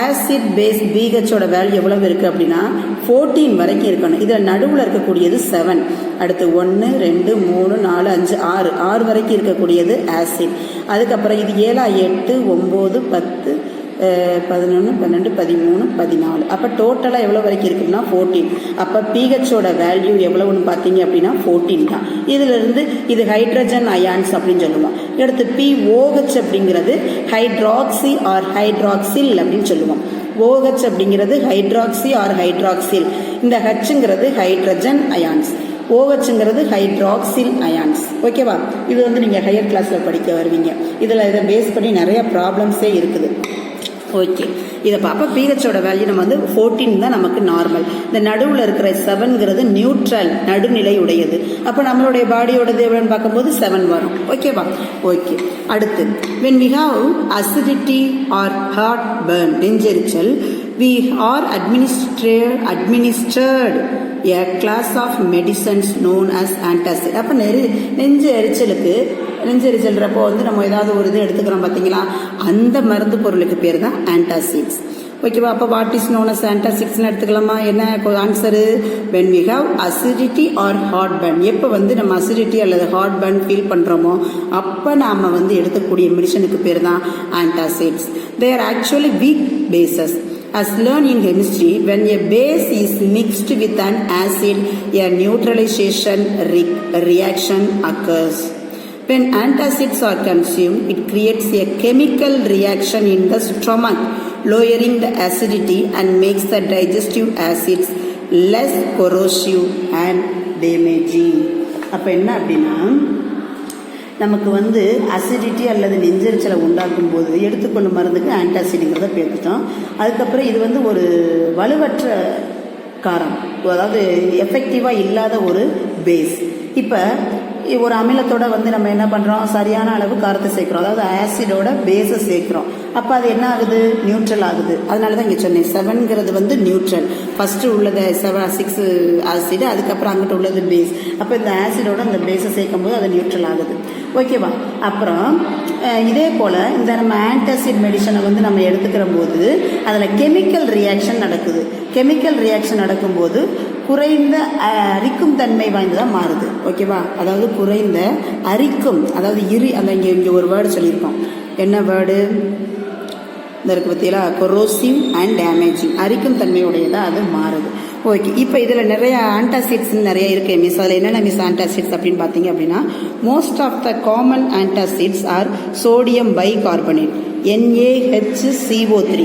Speaker 1: ஆசிட் பேஸ் பிஹெச்சோட வேல்யூ எவ்வளவு இருக்குது அப்படின்னா 14 வரைக்கும் இருக்கணும். இதில் நடுவில் இருக்கக்கூடியது 7. அடுத்து 1 2 3 4 5 6 வரைக்கும் இருக்கக்கூடியது ஆசிட். அதுக்கப்புறம் இது 7 8 9 10 11 12 13 14. அப்போ டோட்டலாக எவ்வளோ வரைக்கும் இருக்குன்னா 14. அப்போ பிஹெச்சோட வேல்யூ எவ்வளவுன்னு பார்த்தீங்க அப்படின்னா 14 தான். இதிலிருந்து இது ஹைட்ரஜன் அயான்ஸ் அப்படின்னு சொல்லுவோம். அடுத்து POH அப்படிங்கிறது ஹைட்ராக்சி ஆர் ஹைட்ராக்சில் அப்படின்னு சொல்லுவோம். OH அப்படிங்கிறது ஹைட்ராக்சி ஆர் ஹைட்ராக்சில். இந்த ஹெச்ங்கிறது ஹைட்ரஜன் அயான்ஸ், OHங்கிறது ஹைட்ராக்சில் அயான்ஸ். ஓகேவா? இது வந்து நீங்கள் ஹையர் கிளாஸில் படிக்க வருவீங்க. இதில் இதை பேஸ் பண்ணி நிறைய ப்ராப்ளம்ஸே இருக்குது. ஓகே, இதை பார்ப்போம். பிஹெச்சோட வேல்யூ நம்ம வந்து 14 தான் நமக்கு நார்மல். இந்த நடுவில் இருக்கிற 7ங்கிறது நியூட்ரல், நடுநிலை உடையது. அப்போ நம்மளுடைய பாடியோடது எவ்வளோன்னு பார்க்கும்போது 7 வரும். ஓகேவா? ஓகே, அடுத்து when we have acidity or heartburn, நெஞ்செரிச்சல், we are administered a class of medicines known as antacid. அப்போ நெஞ்செரிச்சல்றப்போ வந்து நம்ம ஏதாவது ஒரு இது எடுத்துக்கிறோம் பார்த்தீங்களா, அந்த மருந்து பொருளுக்கு பேர் தான் ஆன்டாசிட்ஸ். ஓகேவா? அப்போ வாட் இஸ் நோன் அஸ் ஆன்டாசிட்ஸ்னு எடுத்துக்கலாமா? என்ன answer? when we have acidity or heartburn. எப்போ வந்து நம்ம அசிடிட்டி அல்லது ஹார்ட்பர்ன் ஃபீல் பண்ணுறோமோ அப்போ நாம் வந்து எடுக்கக்கூடிய மெடிசனுக்கு பேர் தான் antacids. they are actually weak bases. As learned in chemistry, when a base is mixed with an acid, a neutralization reaction occurs. When antacids are consumed, it creates a chemical reaction in the stomach, lowering the acidity and makes the digestive acids less corrosive and damaging. அப்போ என்ன அப்படின்னா, நமக்கு வந்து acidity அல்லது நெஞ்செரிச்சலை உண்டாக்கும் போது எடுத்துக்கொள்ளும் மருந்துக்கு ஆன்டாசிடுங்கிறத பேசிட்டோம். அதுக்கப்புறம் இது வந்து ஒரு வலுவற்ற காரம், அதாவது எஃபெக்டிவாக இல்லாத ஒரு பேஸ். இப்போ ஒரு அமிலத்தோட வந்து நம்ம என்ன பண்ணுறோம்? சரியான அளவு காரத்தை சேர்க்குறோம், அதாவது ஆசிடோட பேஸை சேர்க்குறோம். அப்போ அது என்ன ஆகுது? நியூட்ரல் ஆகுது. அதனால தான் இங்கே சொன்னேன் 7ங்கிறது வந்து நியூட்ரல். ஃபஸ்ட்டு உள்ளது 6 ஆசிடு, அதுக்கப்புறம் அங்கிட்ட உள்ளது பேஸ். அப்போ இந்த ஆசிடோட அந்த பேஸை சேர்க்கும் போது அது நியூட்ரல் ஆகுது. ஓகேவா? அப்புறம் இதே போல் இந்த நம்ம ஆன்டாசிட் மெடிசனை வந்து நம்ம எடுத்துக்கிற போது அதில் கெமிக்கல் ரியாக்ஷன் நடக்குது. கெமிக்கல் ரியாக்ஷன் நடக்கும்போது குறைந்த அரிக்கும் தன்மை வாய்ந்ததாக மாறுது. ஓகேவா? அதாவது குறைந்த அரிக்கும், அதாவது அந்த இங்கே ஒரு வேர்டு சொல்லியிருக்கோம். என்ன வேர்டு இந்த இருக்குது பார்த்தீங்களா? கொரோசிவ் அண்ட் டேமேஜிங், அரிக்கும் தன்மையுடையதாக அது மாறுது. ஓகே, இப்போ இதில் நிறைய ஆன்டாசிட்ஸ் நிறைய இருக்குது மிஸ். அதில் என்னென்ன மிஸ் ஆன்டாசிட்ஸ் அப்படின்னு பார்த்தீங்க அப்படின்னா, most of the common antacids are sodium bicarbonate, NaHCO3.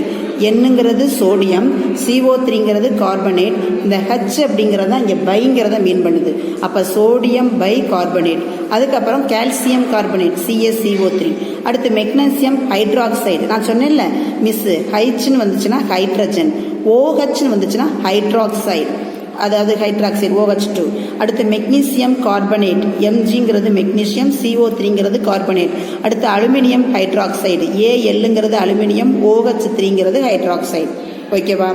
Speaker 1: என்னங்கிறது சோடியம், CO3ங்கிறது கார்பனேட், இந்த ஹச் அப்படிங்கிறது தான் இங்கே பைங்கிறத மீன் பண்ணுது. அப்போ சோடியம் பை கார்பனேட். அதுக்கப்புறம் கால்சியம் கார்பனேட் CaCO3. அடுத்து மெக்னீசியம் ஹைட்ராக்சைடு. நான் சொன்னேன்ல மிஸ், ஹைச்னு வந்துச்சுன்னா ஹைட்ரஜன், OHன்னு வந்துச்சுன்னா ஹைட்ராக்சைடு, அதாவது ஹைட்ராக்சைடு OH2. அடுத்து மெக்னீசியம் கார்பனேட், Mgங்கிறது மெக்னீசியம், CO3ங்கிறது கார்பனேட். அடுத்து அலுமினியம் ஹைட்ராக்சைடு, Al அலுமினியம், OH3ங்கிறது ஹைட்ராக்சைடு. ஓகேவா?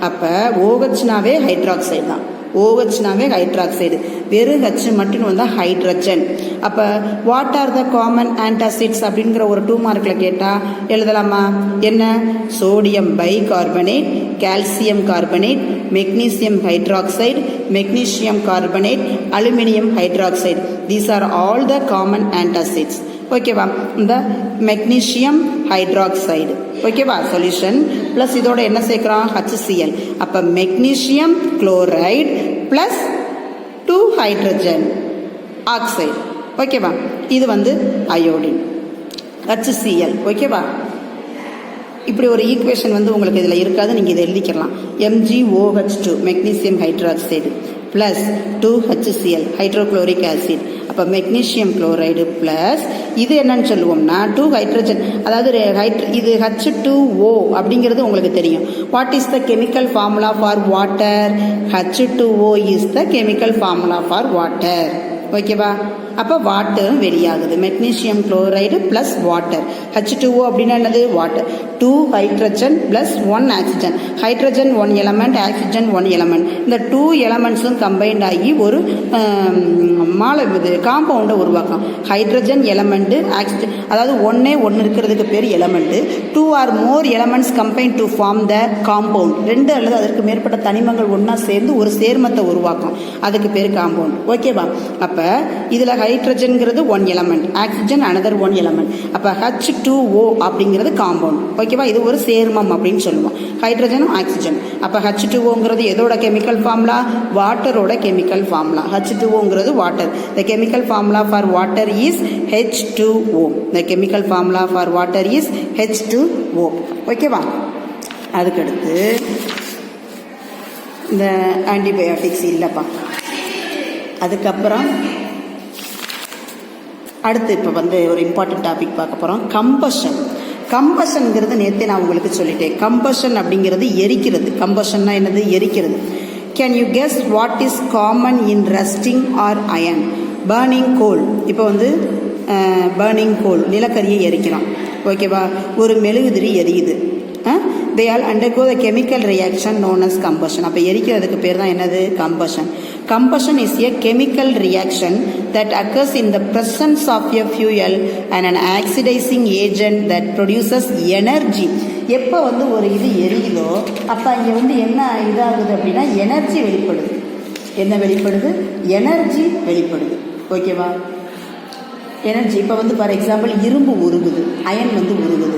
Speaker 1: அப்போ OHனாவே ஹைட்ராக்சைடு தான், OHனாவே ஹைட்ராக்சைடு, வெறும் H மட்டும் வந்தால் ஹைட்ரஜன். அப்போ what are the common antacids அப்படிங்கிற ஒரு 2 மார்க்கில் கேட்டால் எழுதலாமா? என்ன? Sodium bicarbonate, calcium carbonate, magnesium hydroxide, magnesium carbonate, aluminium hydroxide. These are all the common antacids. ஓகேவா? இந்த மெக்னீசியம் ஹைட்ராக்சைடு. ஓகேவா? சொல்யூஷன் ப்ளஸ் இதோட என்ன சேர்க்குறோம்? HCl. அப்போ magnesium chloride plus 2 hydrogen oxide. ஓகேவா? இது அயோடின் HCl. ஓகேவா? இப்படி ஒரு ஈக்குவேஷன் உங்களுக்கு இதில் இருக்காது, நீங்கள் இதை எழுதிக்கலாம். MgOH2 magnesium hydroxide plus 2 HCl hydrochloric acid. அப்போ மெக்னீசியம் குளோரைடு ப்ளஸ் இது என்னன்னு சொல்லுவோம்னா 2 ஹைட்ரஜன், அதாவது இது H2O அப்படிங்கிறது உங்களுக்கு தெரியும். What is the chemical formula for water? H2O is the chemical formula for water. ஓகேவா? அப்போ வாட்டரும் வெளியாகுது. Magnesium chloride plus water. H2O அப்படின்னா என்னது? Water. 2 hydrogen plus 1 oxygen. Hydrogen 1 element, oxygen 1 element. இந்த 2 எலமெண்ட்ஸும் கம்பைன்ட் ஆகி ஒரு காம்பவுண்டை உருவாக்கும். ஹைட்ரஜன் எலமெண்ட்டு, ஆக்சிஜன், அதாவது ஒன்று இருக்கிறதுக்கு பேர் element. 2 or more elements combine to form the compound. 2 அல்லது அதற்கு மேற்பட்ட தனிமங்கள் ஒன்றா சேர்ந்து ஒரு சேர்மத்தை உருவாக்கும், அதுக்கு பேர் காம்பவுண்ட். ஓகேவா? அப்போ இதில் ஹைட்ரஜன்கிறது 1 எலமெண்ட், ஆக்சிஜன் அனதர் 1 எலமெண்ட். அப்போ H2O அப்படிங்கிறது காம்பவுண்ட். ஓகேவா? இது ஒரு சேர்மம் அப்படின்னு சொல்லுவோம், ஹைட்ரஜனும் ஆக்சிஜன். அப்போ H2Oங்கிறது எதோட கெமிக்கல் ஃபார்முலா? வாட்டரோட கெமிக்கல் ஃபார்முலா. H2Oங்கிறது water. The chemical formula for water is H2O. The chemical formula for water is H2O. ஓகேவா? அதுக்கடுத்து இந்த ஆன்டிபயோட்டிக்ஸ் இல்லைப்பா. அதுக்கப்புறம் அடுத்து இப்போ ஒரு இம்பார்ட்டன்ட் டாபிக் பார்க்க போகிறோம், கம்பஷன். கம்பஷன்ங்கிறது நேற்றே நான் உங்களுக்கு சொல்லிட்டேன். கம்பஷன் அப்படிங்கிறது எரிக்கிறது. கம்பஷன்னா என்னது? எரிக்கிறது. Can you guess what is common in rusting or iron? Burning coal. இப்போ பர்னிங் கோல், நிலக்கரியை எரிக்கிறோம். ஓகேவா? ஒரு மெழுகுதிரி எரியுது. they all undergo the chemical reaction known as combustion. அப்போ எரிக்கிறதுக்கு பேர் தான் என்னது? Combustion. Combustion is a chemical reaction that occurs in the presence of a fuel and an oxidizing agent that produces energy. எப்போ ஒரு இது எரியுதோ அப்போ இங்கே என்ன இதாகுது அப்படின்னா எனர்ஜி வெளிப்படுது. என்ன வெளிப்படுது? எனர்ஜி வெளிப்படுது. ஓகேவா? எனர்ஜி. இப்போ ஃபார் எக்ஸாம்பிள் இரும்பு உருகுது, அயன் உருகுது,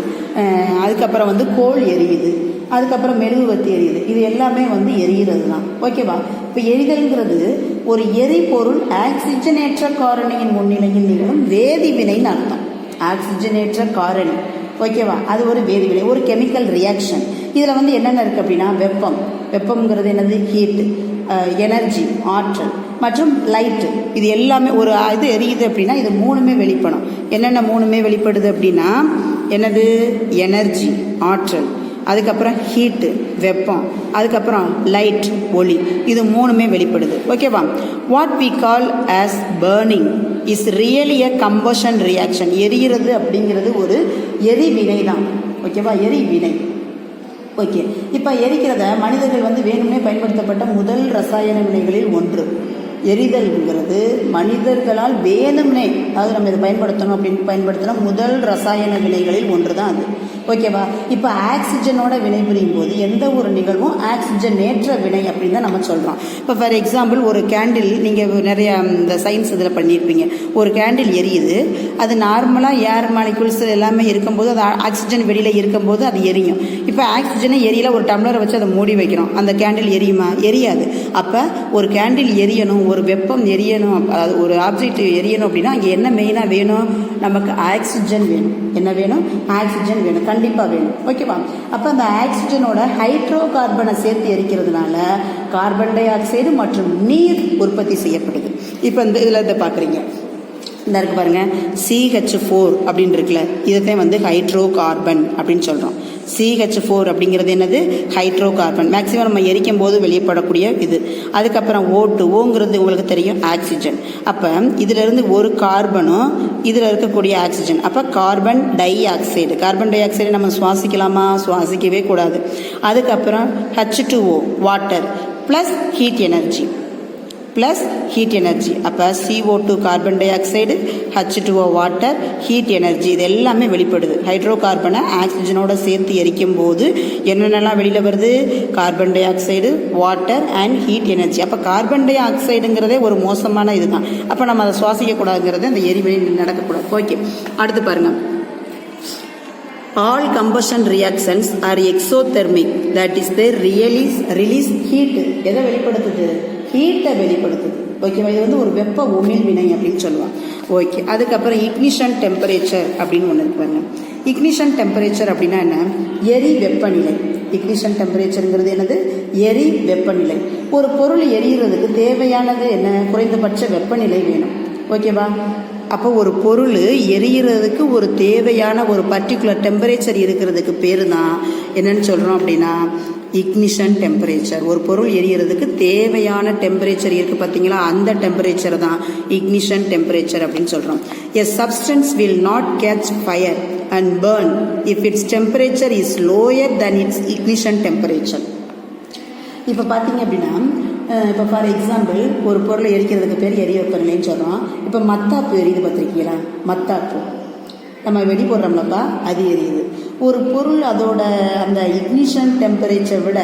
Speaker 1: அதுக்கப்புறம் கோல் எரியுது, அதுக்கப்புறம் மெழுகுவத்தி எரியுது. இது எல்லாமே எரிகிறது தான். ஓகேவா? இப்போ எரிதல்ங்கிறது ஒரு எரிபொருள் ஆக்சிஜனேற்ற காரணியின் முன்னிலையில் நிகழும் வேதிவினைன்னு அர்த்தம். ஆக்சிஜனேற்ற காரணி. ஓகேவா? அது ஒரு வேதிவினை, ஒரு கெமிக்கல் ரியாக்ஷன். இதில் என்னென்ன இருக்குது அப்படின்னா வெப்பம். வெப்பம்ங்கிறது என்னது? ஹீட்டு, எனர்ஜி, ஆற்றல் மற்றும் லைட்டு. இது எல்லாமே ஒரு இது எரியுது அப்படின்னா இது மூணுமே வெளிப்படும். என்னென்ன மூணுமே வெளிப்படுது அப்படின்னா என்னது? எனர்ஜி, ஆற்றல், அதுக்கப்புறம் ஹீட்டு, வெப்பம், அதுக்கப்புறம் லைட், ஒளி. இது மூணுமே வெளிப்படுது. ஓகேவா? What we call as burning is really a combustion reaction. எரிகிறது அப்படிங்கிறது ஒரு எரிவினை தான். ஓகேவா? எரிவினை. ஓகே. இப்போ எரிக்கிறத மனிதர்கள் வேணும்னே பயன்படுத்தப்பட்ட முதல் ரசாயன வினைகளில் ஒன்று. எரிதல்ங்கிறது மனிதர்களால் வேணும்னே, அதாவது நம்ம இதை பயன்படுத்தணும் அப்படின்னு பயன்படுத்தின முதல் ரசாயன வினைகளில் ஒன்று தான் அது. ஓகேவா? இப்போ ஆக்சிஜனோட வினைபுரியும் போது எந்த ஒரு நிகழ்வும் ஆக்சிஜனேற்ற வினை அப்படின்னு தான் நம்ம சொல்கிறோம். இப்போ ஃபார் எக்ஸாம்பிள் ஒரு கேண்டில், நீங்கள் நிறைய இந்த சயின்ஸ் இதில் பண்ணியிருப்பீங்க, ஒரு கேண்டில் எரியுது, அது நார்மலாக ஏர் மாலிகுல்ஸ் எல்லாமே இருக்கும்போது அது ஆக்சிஜன் வெளியில் இருக்கும்போது அது எரியும். இப்போ ஆக்சிஜனை எரியல, ஒரு டம்ளரை வச்சு அதை மூடி வைக்கிறோம், அந்த கேண்டில் எரியுமா? எரியாது. அப்போ ஒரு கேண்டில் எரியணும், ஒரு வெப்பம் எரியணும், ஒரு ஆப்ஜெக்ட் எரியணும் அப்படின்னா அங்கே என்ன மெயினாக வேணும்? நமக்கு ஆக்சிஜன் வேணும். என்ன வேணும்? ஆக்சிஜன் வேணும், கண்டிப்பாக வேணும். ஓகேவா? அப்போ அந்த ஆக்சிஜனோட ஹைட்ரோ கார்பனை சேர்த்து எரிக்கிறதுனால கார்பன் டை ஆக்சைடு மற்றும் நீர் உற்பத்தி செய்யப்படுது. இப்போ இந்த இதில் இதை பார்க்குறீங்க, இந்த இருக்கு பாருங்க, CH4 அப்படின்னு இருக்குல்ல, இதைத்தான் வந்து ஹைட்ரோ கார்பன் அப்படின்னு சொல்கிறோம். CH4 அப்படிங்கிறது என்னது? Hydro carbon. மேக்ஸிமம் நம்ம எரிக்கும் போது வெளியப்படக்கூடிய இது. அதுக்கப்புறம் ஓங்கிறது உங்களுக்கு தெரியும், ஆக்சிஜன். அப்போ இதிலிருந்து ஒரு கார்பனும் இதில் இருக்கக்கூடிய ஆக்சிஜன், அப்போ carbon di oxide. Carbon di oxide நம்ம சுவாசிக்கலாமா? சுவாசிக்கவே கூடாது. அதுக்கப்புறம் H2O water plus heat energy அப்போ CO2 carbon di oxide, H2O water, heat energy, இது எல்லாமே வெளிப்படுது. ஹைட்ரோ கார்பனை ஆக்சிஜனோட சேர்த்து எரிக்கும் போது என்னென்னலாம் வெளியில் வருது? Carbon di oxide, water and heat energy. அப்போ கார்பன் டை ஆக்சைடுங்கிறதே ஒரு மோசமான இதுதான். அப்போ நம்ம அதை சுவாசிக்கக்கூடாதுங்கிறது, அந்த எரிவெளி நடக்கக்கூடாது. ஓகே, அடுத்து பாருங்கள். All combustion reactions are exothermic, that is they release heat. எதை வெளிப்படுத்துது? ஹீட்டை வெளிப்படுத்துது. ஓகேவா? இது வந்து ஒரு வெப்ப உமிழ் வினை அப்படின்னு சொல்லுவாங்க. ஓகே, அதுக்கப்புறம் இக்னிஷன் டெம்பரேச்சர் அப்படின்னு ஒன்று இருக்கு பாருங்க. இக்னிஷன் டெம்பரேச்சர் அப்படின்னா என்ன? எரி வெப்பநிலை. இக்னிஷன் டெம்பரேச்சருங்கிறது என்னது? எரி வெப்பநிலை. ஒரு பொருள் எரிகிறதுக்கு தேவையானது என்ன? குறைந்தபட்ச வெப்பநிலை வேணும். ஓகேவா? அப்போ ஒரு பொருள் எரிகிறதுக்கு ஒரு தேவையான ஒரு பர்டிகுலர் டெம்பரேச்சர் இருக்கிறதுக்கு பேர் தான் என்னன்னு சொல்கிறோம் அப்படின்னா இக்னிஷன் டெம்பரேச்சர். ஒரு பொருள் எரிகிறதுக்கு தேவையான டெம்பரேச்சர் இருக்குது பார்த்தீங்களா, அந்த டெம்பரேச்சர் தான் இக்னிஷன் டெம்பரேச்சர் அப்படின்னு சொல்கிறோம். எ substance will not catch fire and burn if its temperature is lower than its ignition temperature. இப்போ பார்த்தீங்க அப்படின்னா, இப்போ ஃபார் எக்ஸாம்பிள் ஒரு பொருளை எரிக்கிறதுக்கு பேர் எரிய வெப்பநிலைன்னு சொல்கிறோம். இப்போ மத்தாப்பு எரியுது பார்த்துருக்கீங்களா? மத்தாப்பு நம்ம வெடி போடுறோம்லப்பா, அது எரியுது. ஒரு பொருள் அதோட அந்த இக்னிஷன் டெம்பரேச்சரை விட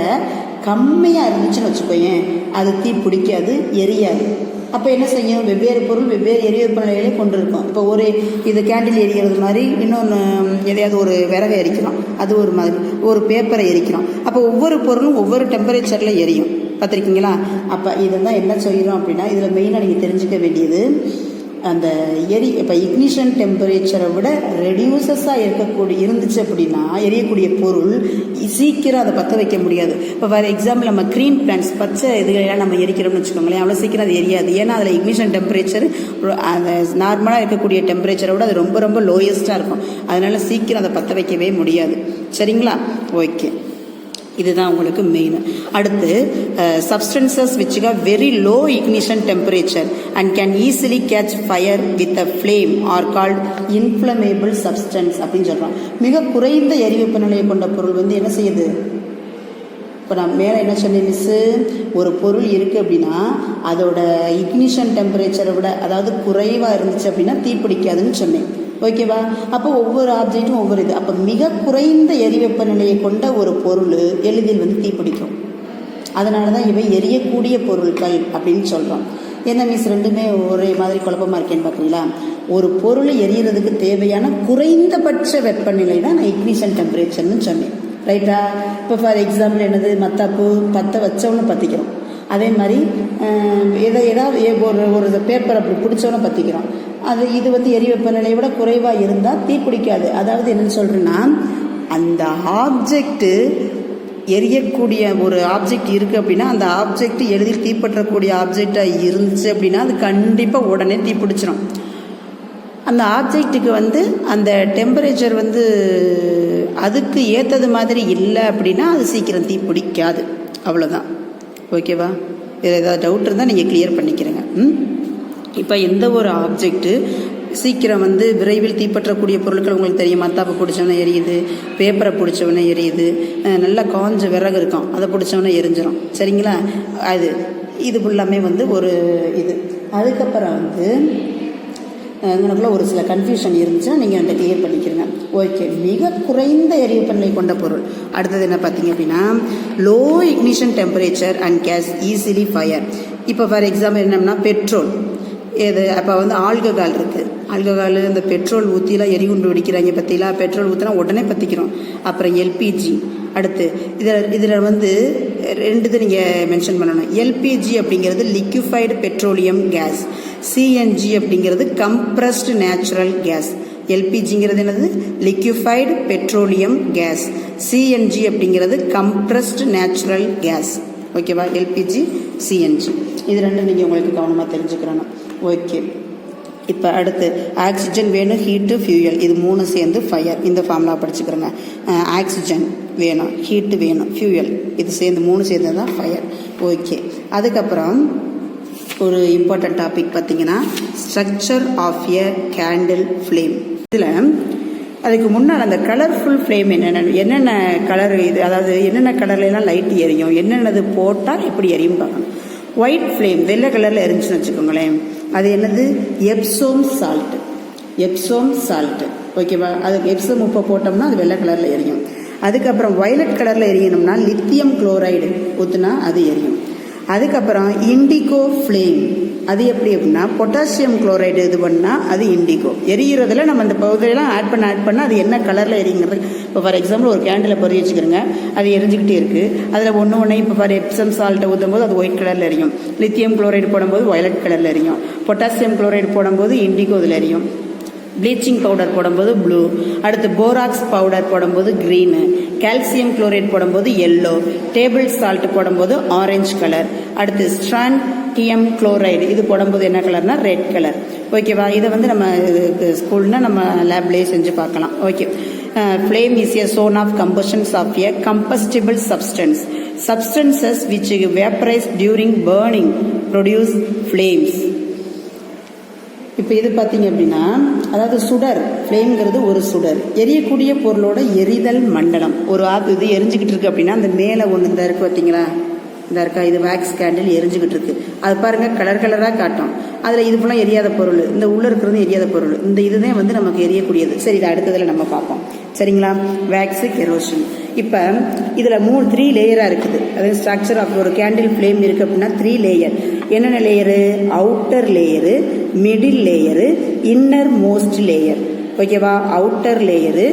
Speaker 1: கம்மியாக இருந்துச்சுன்னு வச்சுக்கோயேன், அது தீ பிடிக்காது, எரியாது. அப்போ என்ன செய்யும்? வெவ்வேறு பொருள் வெவ்வேறு எரிய வெப்பநிலையிலே கொண்டிருக்கும். இப்போ ஒரு இது கேண்டில் எரிக்கிறது மாதிரி இன்னொன்று எதையாவது ஒரு விறகை எரிக்கிறோம், அது ஒரு மாதிரி, ஒரு பேப்பரை எரிக்கிறோம். அப்போ ஒவ்வொரு பொருளும் ஒவ்வொரு டெம்பரேச்சரில் எரியும். பார்த்துருக்கீங்களா? அப்போ இதுதான் என்ன செய்கிறோம் அப்படின்னா, இதில் மெயினாக நீங்கள் தெரிஞ்சுக்க வேண்டியது அந்த இப்போ இக்னிஷன் டெம்பரேச்சரை விட ரெடியூசஸாக இருந்துச்சு அப்படின்னா எரியக்கூடிய பொருள் சீக்கிரம் அதை பற்ற வைக்க முடியாது. இப்போ ஃபார் எக்ஸாம்பிள் நம்ம க்ரீன் பிளான்ட்ஸ், பச்சை இதுகளெல்லாம் நம்ம எரிக்கிறோம்னு வச்சுக்கோங்களேன், அவ்வளோ சீக்கிரம் அது எரியாது. ஏன்னா அதில் இக்னிஷன் டெம்பரேச்சர் அந்த நார்மலாக இருக்கக்கூடிய டெம்பரேச்சரை விட அது ரொம்ப ரொம்ப லோயஸ்ட்டாக இருக்கும். அதனால் சீக்கிரம் அதை பற்ற வைக்கவே முடியாது. சரிங்களா? ஓகே, இதுதான் உங்களுக்கு மெயின். அடுத்து substances which have very low ignition temperature and can easily catch fire with a flame are called inflammable substance அப்படின்னு சொல்கிறோம். மிக குறைந்த எரி வெப்பநிலையை கொண்ட பொருள் வந்து என்ன செய்யுது? இப்போ நான் மேலே என்ன சொன்னேன் மிஸ்ஸு, ஒரு பொருள் இருக்குது அப்படின்னா அதோட இக்னிஷன் டெம்பரேச்சரை விட, அதாவது குறைவாக இருந்துச்சு அப்படின்னா தீப்பிடிக்காதுன்னு சொன்னேன். ஓகேவா? அப்போ ஒவ்வொரு ஆப்ஜெக்டும் ஒவ்வொரு இது. அப்போ மிக குறைந்த எரி வெப்பநிலையை கொண்ட ஒரு பொருள் எளிதில் வந்து தீப்பிடிக்கும். அதனால தான் இவை எரியக்கூடிய பொருட்கள் அப்படின்னு சொல்கிறோம். என்ன மிஸ் ரெண்டுமே ஒரே மாதிரி குழப்பமாக இருக்கேன்னு பார்க்குறீங்களா? ஒரு பொருள் எரியறதுக்கு தேவையான குறைந்தபட்ச வெப்பநிலை தான் நான் இக்னிஷன் டெம்பரேச்சர்னு சொன்னேன். ரைட்டா? இப்போ ஃபார் எக்ஸாம்பிள் என்னது, மத்தாப்பு பற்ற வச்சவொன்னு பற்றிக்கிறோம். அதே மாதிரி ஏதாவது ஒரு பேப்பர் அப்படி பிடிச்சவொன்னு பற்றிக்கிறோம். இது வந்து எரி வெப்பநிலையை விட குறைவாக இருந்தால் தீப்பிடிக்காது. அதாவது என்னென்னு சொல்கிறேன்னா, அந்த ஆப்ஜெக்ட்டு எரியக்கூடிய ஒரு ஆப்ஜெக்ட் இருக்குது அப்படின்னா அந்த ஆப்ஜெக்ட் எளிதில் தீப்பற்றக்கூடிய ஆப்ஜெக்டாக இருந்துச்சு அப்படின்னா அது கண்டிப்பாக உடனே தீப்பிடிச்சிடும். அந்த ஆப்ஜெக்ட்டுக்கு வந்து அந்த டெம்பரேச்சர் வந்து அதுக்கு ஏற்றது மாதிரி இல்லை அப்படின்னா அது சீக்கிரம் தீப்பிடிக்காது. அவ்வளோதான். ஓகேவா? இதில் ஏதாவது டவுட் இருந்தால் நீங்கள் கிளியர் பண்ணிக்கிறேங்க. இப்போ எந்த ஒரு ஆப்ஜெக்ட்டு சீக்கிரம் வந்து விரைவில் தீப்பற்றக்கூடிய பொருட்கள் உங்களுக்கு தெரியும். மத்தாப்பை பிடிச்சவனே எரியுது, பேப்பரை பிடிச்சவனே எரியுது, நல்லா காஞ்ச விறகு இருக்கும் அதை பிடிச்சவனே எரிஞ்சிடும். சரிங்களா? இது ஃபுல்லாமே வந்து ஒரு இது. அதுக்கப்புறம் வந்து எங்களுக்குள்ள ஒரு சில கன்ஃபியூஷன் இருந்துச்சுன்னா நீங்கள் அந்த கிளியர் பண்ணிக்கிறீங்க. ஓகே, மிக குறைந்த எரிபொருளை கொண்ட பொருள். அடுத்தது என்ன பார்த்தீங்க அப்படின்னா low ignition temperature and gas easily fire. இப்போ ஃபார் எக்ஸாம்பிள் என்னன்னா பெட்ரோல் இது அப்போ வந்து ஆல்கஹால் இருக்குது. ஆல்கஹால் இந்த பெட்ரோல் ஊற்றிலாம் எரிகுண்டு வெடிக்கிறாங்க பற்றிலா, பெட்ரோல் ஊற்றினா உடனே பற்றிக்கிறோம். அப்புறம் எல்பிஜி. அடுத்து இதில் வந்து 2 நீங்கள் மென்ஷன் பண்ணணும். எல்பிஜி அப்படிங்கிறது லிக்யூஃபைடு பெட்ரோலியம் கேஸ், சிஎன்ஜி அப்படிங்கிறது கம்ப்ரஸ்டு நேச்சுரல் கேஸ். எல்பிஜிங்கிறது என்னது? Liquefied petroleum gas. சிஎன்ஜி அப்படிங்கிறது கம்ப்ரஸ்டு நேச்சுரல் கேஸ். ஓகேவா? எல்பிஜி, சிஎன்ஜி இது 2 நீங்கள் உங்களுக்கு கவனமாக தெரிஞ்சுக்கிறணும். ஓகே, இப்போ அடுத்து ஆக்சிஜன் வேணும், ஹீட்டு, ஃபியூயல், இது 3 சேர்ந்து ஃபயர். இந்த ஃபார்முலா படிச்சுக்கிறோங்க. ஆக்சிஜன் வேணும், ஹீட்டு வேணும், ஃபியூயல் இது சேர்ந்து 3 சேர்ந்து தான் ஃபயர். ஓகே, அதுக்கப்புறம் ஒரு இம்பார்ட்டன்ட் டாபிக் பார்த்தீங்கன்னா structure of a candle flame. இதில் அதுக்கு முன்னால் அந்த கலர்ஃபுல் ஃப்ளேம் என்னென்ன கலர் இது, அதாவது என்னென்ன கலர்லாம் லைட் எரியும், என்னென்னது போட்டால் எப்படி எரியும் பார்க்கணும். ஒயிட் ஃப்ளேம் வெள்ளை கலரில் எரிஞ்சுன்னு வச்சுக்கோங்களேன், அது என்னது? எப்சோம் சால்ட்டு. எப்சோம் சால்ட்டு. ஓகேவா? அதுக்கு எப்சோம் உப்பை போட்டோம்னா அது வெள்ளை கலரில் எரியும். அதுக்கப்புறம் வயலட் கலரில் எரியணும்னா லித்தியம் குளோரைடு ஊற்றுனா அது எரியும். அதுக்கப்புறம் இண்டிகோ ஃப்ளேம், அது எப்படி அப்படின்னா பொட்டாசியம் குளோரைடு இது பண்ணால் அது இண்டிகோ. எரிகிறதுல நம்ம அந்த பவுடரெல்லாம் ஆட் பண்ண அது என்ன கலரில் எரியுங்கிறது. இப்போ ஃபார் எக்ஸாம்பிள் ஒரு கேண்டில் பொறி வச்சுக்கிறோங்க, அது எரிஞ்சுக்கிட்டே இருக்குது. அதில் ஒன்று இப்போ ஃபார் எப்சம் சால்ட்டை ஊற்றும் போது அது ஒயிட் கலரில் எரியும், லித்தியம் குளோரைடு போடும்போது வயலட் கலரில் எரியும், பொட்டாசியம் குளோரைடு போடும்போது இண்டிகோ இதில் எரியும், ப்ளீச்சிங் பவுடர் போடும்போது ப்ளூ, அடுத்து போராக்ஸ் பவுடர் போடும்போது க்ரீனு, கால்சியம் குளோரைட் போடும்போது எல்லோ, டேபிள் சால்ட் போடும்போது ஆரஞ்சு கலர், அடுத்து ஸ்ட்ராண்டியம் குளோரைடு இது போடும்போது என்ன கலர்னா ரெட் கலர். ஓகேவா? இதை வந்து நம்ம ஸ்கூல்னால் நம்ம லேப்லேயே செஞ்சு பார்க்கலாம். Okay, flame is a zone of combustion of a combustible substance. Substances which vaporize during burning produce flames. இப்போ இது பார்த்தீங்க அப்படின்னா அதாவது சுடர், ஃப்ளேம்ங்கிறது ஒரு சுடர், எரியக்கூடிய பொருளோட எரிதல் மண்டலம். ஒரு இது எரிஞ்சுக்கிட்டு இருக்கு அப்படின்னா அந்த மேலே ஒன்று இந்த இருக்கு பார்த்தீங்களா, இந்த இருக்கா, இது வேக்ஸ் கேண்டில் எரிஞ்சுக்கிட்டு இருக்கு. அது பாருங்க கலர் கலராக காட்டும். அதில் இது ஃபுல்லாக எரியாத பொருள், இந்த உள்ளே இருக்கிறது எரியாத பொருள், இந்த இதுதான் வந்து நமக்கு எரியக்கூடியது. சரி, இது அடுத்ததில் நம்ம பார்ப்போம். சரிங்களா? Wax, kerosene. இப்போ இதில் 3 லேயராக இருக்குது. அதாவது ஸ்ட்ரக்சர் ஆஃப் ஒரு கேண்டில் ஃப்ளேம் இருக்குது அப்படின்னா 3 லேயர். என்னென்ன layer? Outer layer, middle layer, inner most layer. ஓகேவா? அவுட்டர் லேயரு,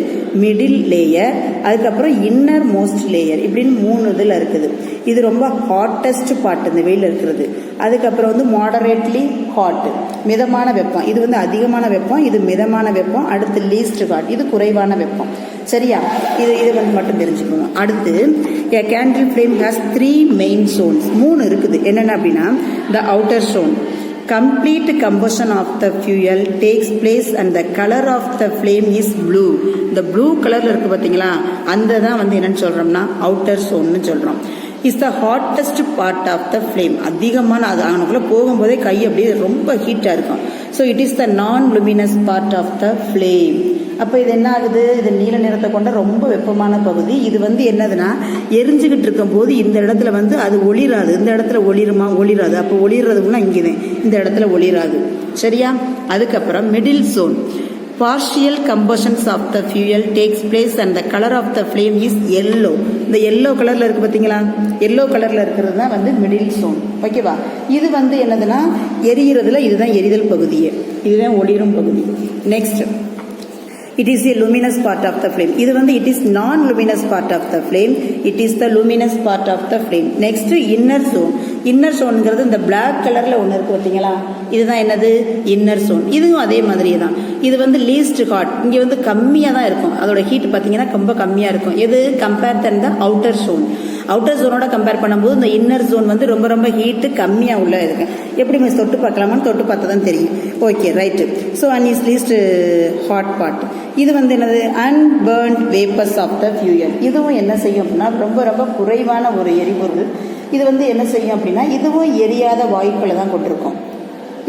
Speaker 1: மிடில் லேயர், அதுக்கப்புறம் இன்னர் மோஸ்ட் லேயர், இப்படின்னு 3 இதில் இருக்குது. இது ரொம்ப ஹாட்டஸ்ட் பார்ட் இந்த வெயில் இருக்கிறது. அதுக்கப்புறம் வந்து மாடரேட்லி ஹாட், மிதமான வெப்பம். இது வந்து அதிகமான வெப்பம், இது மிதமான வெப்பம். அடுத்து லீஸ்ட் ஹாட், இது குறைவான வெப்பம். சரியா? இது வந்து மட்டும் தெரிஞ்சுக்கணும். அடுத்து a candle flame has 3 main zones. 3 இருக்குது. என்னென்ன அப்படின்னா the outer zone, complete combustion of the fuel takes place and the color of the flame is blue. இந்த blue கலர்ல இருக்கு பார்த்தீங்களா, அந்த தான் வந்து என்னன்னு சொல்றோம்னா outer zone னு சொல்றோம். is the hottest part of the flame. அதிகமான அது அவனுக்குள்ள போகும்போதே கை அப்படியே ரொம்ப ஹீட்டாக இருக்கும். ஸோ இட் இஸ் த நான் luminous part of the flame. அப்போ இது என்ன ஆகுது? இது நீல நிறத்தை கொண்ட ரொம்ப வெப்பமான பகுதி. இது வந்து என்னதுன்னா எரிஞ்சுக்கிட்டு இருக்கும் போது இந்த இடத்துல வந்து அது ஒளிராது. இந்த இடத்துல ஒளிருமா? ஒளிராது. அப்போ ஒளிர்றதுன்னா இங்கேதான், இந்த இடத்துல ஒளிராது. சரியா? அதுக்கப்புறம் middle zone, partial combustions of the fuel takes place and the color of the flame is yellow. இந்த எல்லோ கலர்ல இருக்கு பார்த்தீங்களா, எல்லோ கலர்ல இருக்கிறது தான் வந்து மிடில் சோன். ஓகேவா? இது வந்து என்னதுன்னா எரிகிறதுல இதுதான் எரிதல் பகுதியே, இதுதான் ஒளிரும் பகுதி. Next, it is a luminous part of the flame. இது வந்து it is non luminous part of the flame, it is the luminous part of the flame. next, inner zone. inner zoneங்கிறது இந்த black கலர்ல ஒன்று இருக்கு பார்த்தீங்களா, இதுதான் என்னது? inner zone. இதுவும் அதே மாதிரியே தான். இது வந்து least hot, இங்கே வந்து கம்மியாக தான் இருக்கும். அதோட ஹீட் பார்த்தீங்கன்னா ரொம்ப கம்மியாக இருக்கும். எது? Compare then the outer zone. Outer ஜோனோட கம்பேர் பண்ணும்போது இந்த இன்னர் ஜோன் வந்து ரொம்ப ரொம்ப ஹீட்டு கம்மியாக உள்ள இருக்கு. எப்படி மிஸ் தொட்டு பார்க்கலாமான்னு தொட்டு பார்த்தா தான் தெரியும். Okay, right. So and is least hot part. இது வந்து என்னது? அன்பர்ன்ட் வேப்பர்ஸ் ஆஃப் த ஃபியூயல். இதுவும் என்ன செய்யும் அப்படின்னா ரொம்ப ரொம்ப குறைவான ஒரு எரிபொருள். இது வந்து என்ன செய்யும் அப்படின்னா இதுவும் எரியாத வாயுக்களை தான் கொண்டிருக்கும்.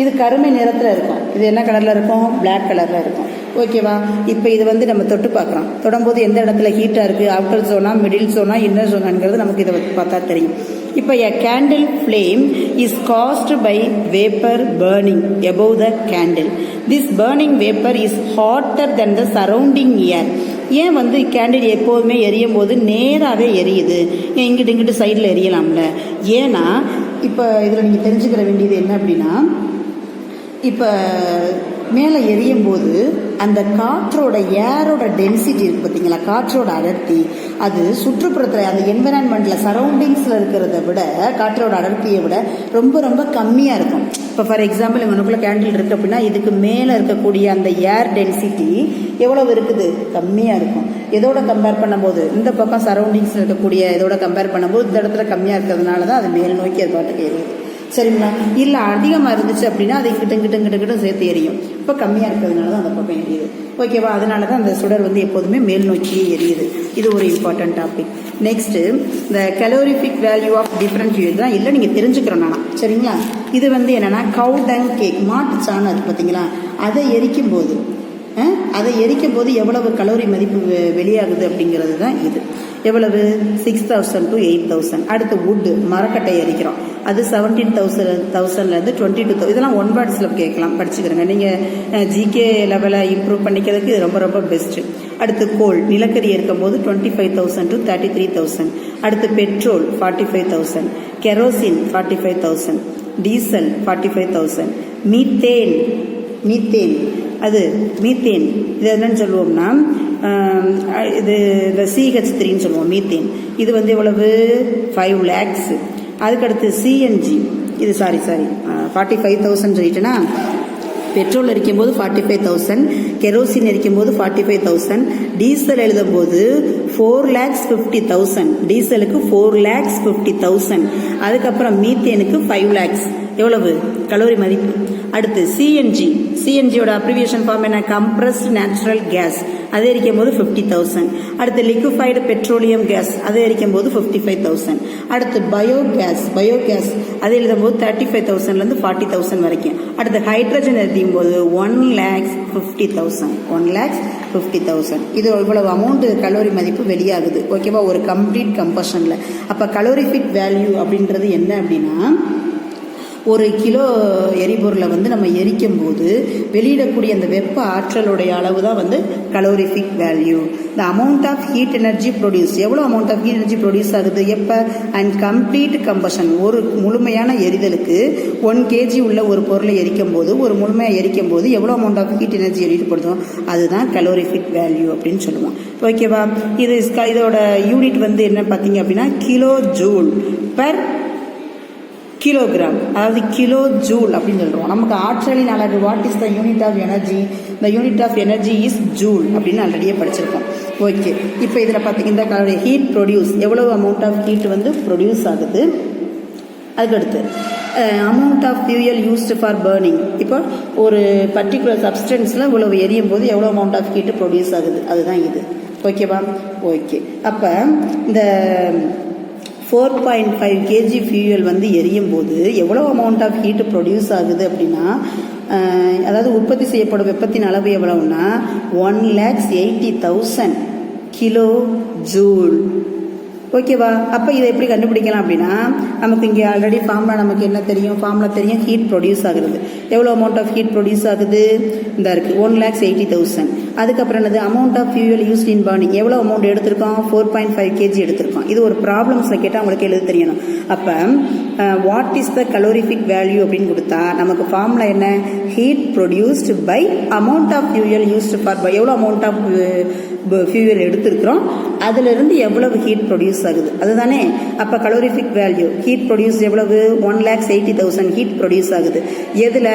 Speaker 1: இது கருமை நிறத்தில் இருக்கும். இது என்ன கலரில் இருக்கும்? பிளாக் கலரில் இருக்கும். ஓகேவா? இப்போ இது வந்து நம்ம தொட்டு பார்க்குறோம். தொடும்போது எந்த இடத்துல ஹீட்டாக இருக்குது, அவுட்டர் ஜோனா, மிடில் ஜோனா, இன்னர் ஜோனாங்கிறது நமக்கு இதை பார்த்தா தெரியும். இப்போ a candle flame is caused by vapor burning above the candle. This burning vapor is hotter than the surrounding air. ஏன் வந்து கேண்டில் எப்போதுமே எரியும் போது நேராகவே எரியுது, இங்கிட்டு இங்கிட்டு சைடில் எரியலாம்ல? ஏன்னா இப்போ இதில் நீங்கள் தெரிஞ்சுக்கிற வேண்டியது என்ன அப்படின்னா, இப்போ மேலே எரியும் போது அந்த காற்றோட ஏரோட டென்சிட்டி இருக்குது பார்த்தீங்களா, காற்றோட அடர்த்தி, அது சுற்றுப்புறத்தில் அந்த என்விரான்மெண்ட்டில் சரௌண்டிங்ஸில் இருக்கிறத விட காற்றோட அடர்த்தியை விட ரொம்ப ரொம்ப கம்மியாக இருக்கும். இப்போ ஃபார் எக்ஸாம்பிள் இவனுக்குள்ள கேண்டில் இருக்குது அப்படின்னா இதுக்கு மேலே இருக்கக்கூடிய அந்த ஏர் டென்சிட்டி எவ்வளவு இருக்குது? கம்மியாக இருக்கும். எதோட கம்பேர் பண்ணும்போது இந்த பக்கம் சரௌண்டிங்ஸில் இருக்கக்கூடிய இதோட கம்பேர் பண்ணும்போது இந்த இடத்துல கம்மியாக இருக்கிறதுனால தான் அது மேல் நோக்கி அது பாட்டுக்கு எரியுது. சரிங்களா? இல்லை அதிகமாக இருந்துச்சு அப்படின்னா அது இங்கிட்ட சேர்த்து எரியும். இப்போ கம்மியாக இருக்கிறதுனால தான் அந்த பக்கம் எரியுது. ஓகேவா? அதனால தான் அந்த சுடர் வந்து எப்போதுமே மேல் நோக்கியே எரியுது. இது ஒரு இம்பார்ட்டன்ட் டாபிக். நெக்ஸ்ட்டு இந்த calorific value of different fuel தான் இல்லை நீங்கள் தெரிஞ்சுக்கிறோம் நான். சரிங்களா? இது வந்து என்னென்னா கவு டங் கேக், மாட்டு சாணம் இருக்குது பார்த்தீங்களா, அதை எரிக்கும் போது எவ்வளவு கலோரி மதிப்பு வெளியாகுது அப்படிங்கிறது தான் இது. எவ்வளவு? 6000 to 8000. அடுத்து வுட்டு, மரக்கட்டை எரிக்கிறோம், அது 17,000 22,000. இதெல்லாம் ஒன் வேர்ட்ஸில் கேட்கலாம், படிச்சுக்கிறேங்க. நீங்கள் ஜிகே லெவலில் இம்ப்ரூவ் பண்ணிக்கிறதுக்கு இது ரொம்ப ரொம்ப பெஸ்ட்டு. அடுத்து கோல், நிலக்கரி இருக்கும் போது 25,000 to 33,000. அடுத்து பெட்ரோல் 45,000, கெரோசின் 45,000, டீசல் 45,000, மீத்தேன் அது மீத்தேன் இது என்னன்னு சொல்லுவோம்னா இது இந்த CH3ன்னு சொல்லுவோம் மீத்தேன். இது வந்து எவ்வளவு? 5 lakhs. அதுக்கடுத்து சிஎன்ஜி, இது சாரி 45,000 சொல்லிட்டேன்னா, பெட்ரோல் எரிக்கும் போது 45,000, கெரோசின் எரிக்கும் போது 45,000, டீசல் எழுதும் போது 4,50,000, டீசலுக்கு 4,50,000. அதுக்கப்புறம் மீத்தேனுக்கு 5 lakhs. எவ்வளவு கலோரி மதிப்பு? அடுத்து சிஎன்ஜியோட அப்ரிவியேஷன் ஃபார்ம் என்ன? கம்ப்ரஸ்ட் நேச்சுரல் கேஸ், அதை எரிக்கும் போது 50,000. அடுத்து லிக்விஃபைடு பெட்ரோலியம் கேஸ், அதை எரிக்கும் போது 55,000. அடுத்து பயோகேஸ் அதை எழுதும் போது 35,000 40,000 வரைக்கும். அடுத்து ஹைட்ரஜன் எரியும் போது 1,50,000. 1,50,000. இது இவ்வளவு அமௌண்ட் கலோரி மதிப்பு வெளியாகுது. ஓகேவா? ஒரு கம்ப்ளீட் கம்பஷன்ல. அப்போ கலோரிஃபிக் வேல்யூ அப்படின்றது என்ன அப்படின்னா, ஒரு கிலோ எரிபொருளை வந்து நம்ம எரிக்கும் போது வெளியிடக்கூடிய அந்த வெப்ப ஆற்றலுடைய அளவு தான் வந்து calorific value. The amount of heat energy produce, எவ்வளோ amount of heat energy produce ஆகுது எப்போ? அண்ட் கம்ப்ளீட் கம்பஷன், ஒரு முழுமையான எரிதலுக்கு 1 kg உள்ள ஒரு பொருளை எரிக்கும் போது, ஒரு முழுமையாக எரிக்கும் போது எவ்வளோ அமௌண்ட் ஆஃப் ஹீட் எனர்ஜி வெளியிடப்படுதோ அதுதான் கலோரிஃபிக் வேல்யூ அப்படின்னு சொல்லுவோம். ஓகேவா? இதோட யூனிட் வந்து என்ன பார்த்தீங்க அப்படின்னா கிலோ ஜூல் பெர் கிலோகிராம், அதாவது கிலோ ஜூல் அப்படின்னு சொல்கிறோம். நமக்கு ஆற்றலின் அலகு what is the unit of energy? The unit of energy is joule அப்படின்னு ஆல்ரெடியே படிச்சிருக்கோம். ஓகே, இப்போ இதில் பார்த்தீங்கன்னா கலோரி ஹீட் ப்ரொடியூஸ், எவ்வளவு அமௌண்ட் ஆஃப் ஹீட் வந்து ப்ரொடியூஸ் ஆகுது. அதுக்கடுத்து amount of fuel used for burning, இப்போ ஒரு பர்டிகுலர் சப்ஸ்டன்ஸில் இவ்வளவு எரியும் போது எவ்வளோ அமௌண்ட் ஆஃப் ஹீட்டு ப்ரொடியூஸ் ஆகுது, அதுதான் இது. ஓகேவா? ஓகே, அப்போ இந்த 4.5 kg ஃபியூயல் வந்து எரியும் போது எவ்வளோ அமௌண்ட் ஆஃப் ஹீட்டு ப்ரொடியூஸ் ஆகுது அப்படின்னா, அதாவது உற்பத்தி செய்யப்படும் வெப்பத்தின் அளவு எவ்வளவுன்னா 1,80,000 கிலோ ஜூல். ஓகேவா? அப்போ இதை எப்படி கண்டுபிடிக்கலாம் அப்படின்னா, நமக்கு இங்கே ஆல்ரெடி ஃபார்முலா நமக்கு என்ன தெரியும்? ஃபார்முலா தெரியும், ஹீட் ப்ரொடியூஸ் ஆகுது. எவ்வளோ அமௌண்ட் ஆஃப் ஹீட் ப்ரொடியூஸ் ஆகுது? இந்த இருக்குது 1,80,000. அதுக்கப்புறம் என்னது? Amount of fuel used in burning, எவ்வளோ அமௌண்ட் எடுத்திருக்கோம்? 4.5 kg எடுத்திருக்கோம். இது ஒரு ப்ராப்ளம்ஸில் கேட்டால் உங்களுக்கு எழுத தெரியணும். அப்போ what is the calorific value அப்படின்னு கொடுத்தா நமக்கு ஃபார்முலா என்ன? Heat produced by amount of fuel used for by, எவ்வளோ அமௌண்ட் ஆஃப் ஃபியூயல் எடுத்திருக்கிறோம், அதிலிருந்து எவ்வளவு ஹீட் ப்ரொடியூஸ் ஆகுது, அதுதானே. அப்போ கலோரிஃபிக் வேல்யூ ஹீட் ப்ரொடியூஸ் எவ்வளவு? 1,80,000 ஹீட் ப்ரொடியூஸ் ஆகுது. எதில்?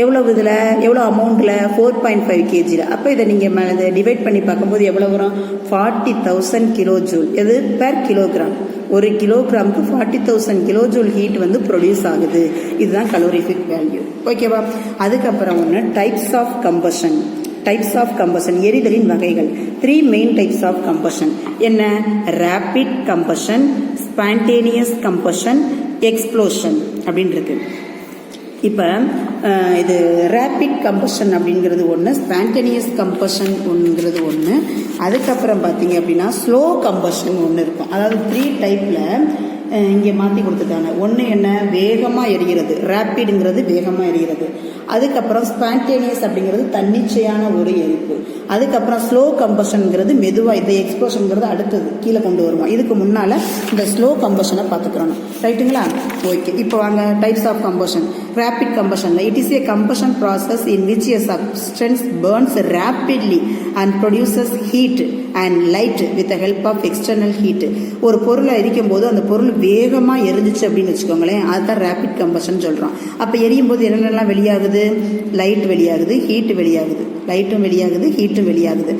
Speaker 1: எவ்வளவு? இதில் எவ்வளோ அமௌண்ட்டில்? 4.5 kgயில். அப்போ இதை நீங்கள் டிவைட் பண்ணி பார்க்கும்போது எவ்வளோ வரும்? 40,000 கிலோ ஜூல். எது? Per kilogram. ஒரு கிலோகிராமுக்கு 40,000 கிலோ ஜூல் ஹீட் வந்து ப்ரொடியூஸ் ஆகுது. இதுதான் கலோரிஃபிக் வேல்யூ. ஓகேவா? அதுக்கப்புறம் ஒன்று types of combustion. Types of combustion, எரிதலின் வகைகள். 3 மெயின் டைப்ஸ் ஆஃப் கம்பஷன் என்ன? Rapid combustion, spontaneous combustion, explosion அப்படின்னு இருக்கு. இப்போ இது ரேபிட் கம்பஷன் அப்படிங்கிறது ஒன்று, ஸ்பான்டேனியஸ் கம்பஷன் ஒன்றுங்கிறது ஒன்று. அதுக்கப்புறம் பார்த்தீங்க அப்படின்னா ஸ்லோ கம்பஷன் ஒன்று இருக்கும். அதாவது 3 டைப்பில் இங்கே மாற்றி கொடுத்துருக்காங்க. ஒன்று என்ன, வேகமாக எரிகிறது, ரேப்பிடுங்கிறது வேகமாக எரிகிறது. அதுக்கப்புறம் ஸ்பான்டேனியஸ் அப்படிங்கிறது தன்னிச்சையான ஒரு எரிப்பு. அதுக்கப்புறம் ஸ்லோ கம்பஷன்ங்கிறது மெதுவாக, இந்த எக்ஸ்ப்ளோஷனுங்கிறது அடுத்தது கீழே கொண்டு வருவோம். இதுக்கு முன்னால் இந்த ஸ்லோ கம்பஷனை பார்த்துக்கிறோம். ரைட்டுங்களா? ஓகே. இப்போ வாங்க டைப்ஸ் ஆஃப் கம்பஷன். ரேபிட் கம்பஷனில் it is a combustion process in which a substance burns rapidly and produces heat and light with the help of external heat. ஒரு பொருளை எரிக்கும் போது அந்த பொருள் வேகமாக எரிஞ்சிச்சு அப்படின்னு வச்சுக்கோங்களேன், அதுதான் ரேபிட் கம்பஷன் சொல்கிறோம். அப்போ எரியும் போது என்னென்னலாம் வெளியாகுது? லைட் வெளியாகுது, ஹீட் வெளியாகுது, லைட்டும் வெளியாகுது, ஹீட்டும் வெளியாகுது.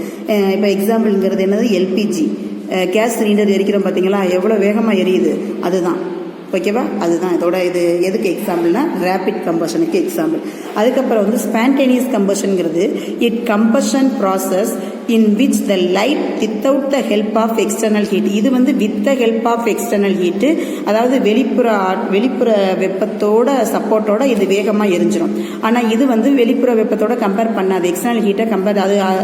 Speaker 1: இப்போ எக்ஸாம்பிள்ங்கிறது என்னது, எல்பிஜி கேஸ் சிலிண்டர் எரிக்கிறோம் பார்த்தீங்களா, எவ்வளோ வேகமாக எரியுது, அதுதான். ஓகேவா? அதுதான் இதோட இது எதுக்கு எக்ஸாம்பிள்னா ரேபிட் கம்பஷனுக்கு எக்ஸாம்பிள். அதுக்கப்புறம் வந்து ஸ்பான்டேனியஸ் கம்பஷன்ங்கிறது it combustion process in which the light without the help of external heat. இது வந்து with the help of external heat, அதாவது வெளிப்புற வெப்பத்தோட சப்போர்ட்டோட இது வேகமாக எரிஞ்சிடும். ஆனால் இது வந்து வெளிப்புற வெப்பத்தோட கம்பேர் பண்ணாது, எக்ஸ்டர்னல் ஹீட்டை கம்பேர்,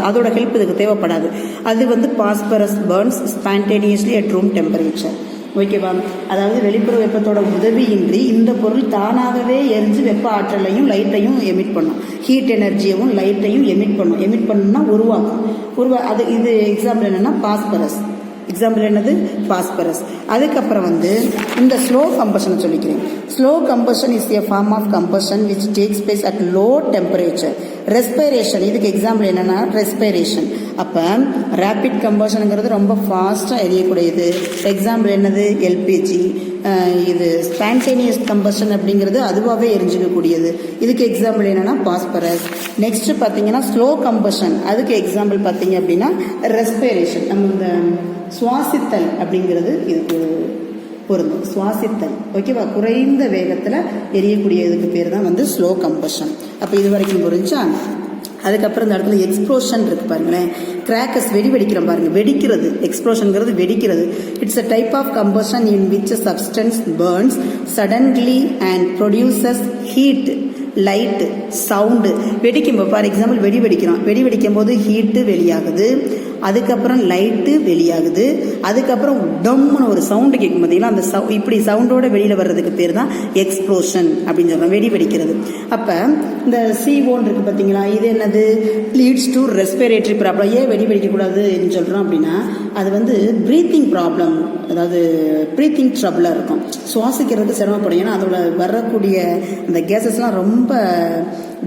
Speaker 1: அதோட ஹெல்ப் இதுக்கு தேவைப்படாது. அது வந்து phosphorus Burns spontaneously at room temperature. ஓகேவா? அதாவது வெளிப்புற வெப்பத்தோட உதவியின்றி இந்த பொருள் தானாகவே எரிஞ்சு வெப்ப ஆற்றலையும் லைட்டையும் எமிட் பண்ணும், ஹீட் எனர்ஜியவும் லைட்டையும் எமிட் பண்ணணும்னா உருவாக்கும். அது இது எக்ஸாம்பிள் என்னன்னா பாஸ்பரஸ். எக்ஸாம்பிள் என்னது? பாஸ்பரஸ். அதுக்கப்புறம் வந்து இந்த ஸ்லோ கம்பஷனை சொல்லிக்கிறேன். Slow combustion is a form of combustion which takes place at low temperature. Respiration, இதுக்கு எக்ஸாம்பிள் என்னன்னா ரெஸ்பிரேஷன். அப்போ ரேபிட் கம்பஷனுங்கிறது ரொம்ப ஃபாஸ்ட்டாக எரியக்கூடியது. எக்ஸாம்பிள் என்னது? எல்பிஜி. இது ஸ்பான்டேனியஸ் கம்பஷன் அப்படிங்கிறது அதுவாகவே எரிஞ்சிக்கக்கூடியது. இதுக்கு எக்ஸாம்பிள் என்னன்னா பாஸ்பரஸ். நெக்ஸ்ட் பார்த்தீங்கன்னா ஸ்லோ கம்பஷன், அதுக்கு எக்ஸாம்பிள் பார்த்தீங்க அப்படின்னா ரெஸ்பிரேஷன். நம்ம இந்த சுவாசித்தல் அப்படிங்கிறது இதுக்கு பொருந்தும், சுவாசித்தல். ஓகேவா? குறைந்த வேகத்தில் எரியக்கூடிய இதுக்கு பேர் தான் வந்து ஸ்லோ கம்பஷன். அப்போ இது வரைக்கும் புரிஞ்சா? அதுக்கப்புறம் இந்த இடத்துல எக்ஸ்ப்ளோஷன் இருக்கு பாருங்களேன். கிராக்கர்ஸ் வெடிக்கிறோம் பாருங்க, வெடிக்கிறது. எக்ஸ்ப்ளோஷன்ங்கிறது வெடிக்கிறது. It's a type of combustion in which substance burns suddenly and produces heat, light, sound. வெடிக்கும்போது ஃபார் எக்ஸாம்பிள் வெடிக்கும் போது ஹீட்டு வெளியாகுது, அதுக்கப்புறம் லைட்டு வெளியாகுது, அதுக்கப்புறம் டம்னு ஒரு சவுண்டு கேட்கும் பார்த்தீங்களா, அந்த இப்படி சவுண்டோட வெளியில் வர்றதுக்கு பேர் தான் எக்ஸ்ப்ளோஷன் அப்படின்னு சொல்கிறோம், வெடிக்கிறது. அப்போ இந்த CO இருக்கு பார்த்தீங்களா, இது என்னது? Leads to respiratory problem. ஏன் வெடிக்கக்கூடாதுன்னு சொல்கிறோம் அப்படின்னா அது வந்து ப்ரீத்திங் ப்ராப்ளம், அதாவது ப்ரீத்திங் ட்ரபிளாக இருக்கும், சுவாசிக்கிறதுக்கு சிரமப்படும். ஏன்னா அதோட வரக்கூடிய அந்த கேஸஸ்லாம் ரொம்ப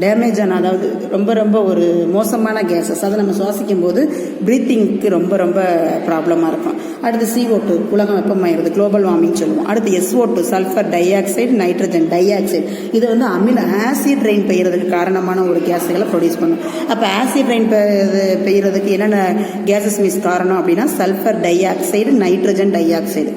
Speaker 1: டேமேஜ் ஆன, அதாவது ரொம்ப ரொம்ப ஒரு மோசமான கேஸஸ், அதை நம்ம சுவாசிக்கும் போது ப்ரீத்திங்க்கு ரொம்ப ரொம்ப ப்ராப்ளமாக இருக்கும். அடுத்து CO2, உலகம் வெப்பமாகிறது, குளோபல் வார்மிங் சொல்லுவோம். அடுத்து SO2, sulphur dioxide, nitrogen di oxide. இது வந்து ஆசிட் ரெயின் பெய்யறதுக்கு காரணமான ஒரு கேஸுகளை ப்ரொடியூஸ் பண்ணும். அப்போ ஆசிட் ரெயின் பெய்யறதுக்கு என்னென்ன கேஸஸ் காரணம் அப்படின்னா sulphur dioxide, nitrogen dioxide.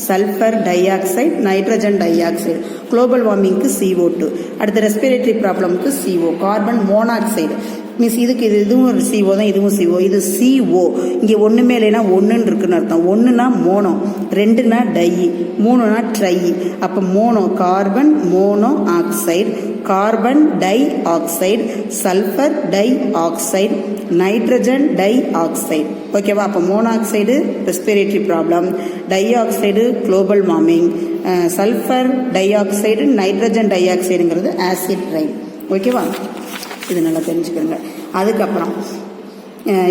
Speaker 1: Sulphur dioxide, nitrogen dioxide. Global வார்மிங்க்கு CO2. அடுத்து ரெஸ்பிரேட்டரி ப்ராப்ளம்க்கு CO, கார்பன் மோனாக்சைடு. மீன்ஸ் இதுவும் ஒரு CO தான், இதுவும் CO. இது CO. இங்கே ஒன்றுமே இல்லைன்னா ஒன்றுன்னு இருக்குன்னு அர்த்தம். ஒன்றுனா மோனோ, ரெண்டுனா டை, மூணுனா ட்ரை. அப்போ mono carbon monoxide, carbon dioxide, sulphur dioxide, nitrogen dioxide. ஓகேவா? அப்போ monoxide respiratory problem, dioxide global warming, sulphur dioxide, nitrogen di ஆக்சைடுங்கிறது ஆசிட் ரெயின். ஓகேவா? இது நல்லா தெரிஞ்சுக்கிறோங்க. அதுக்கப்புறம்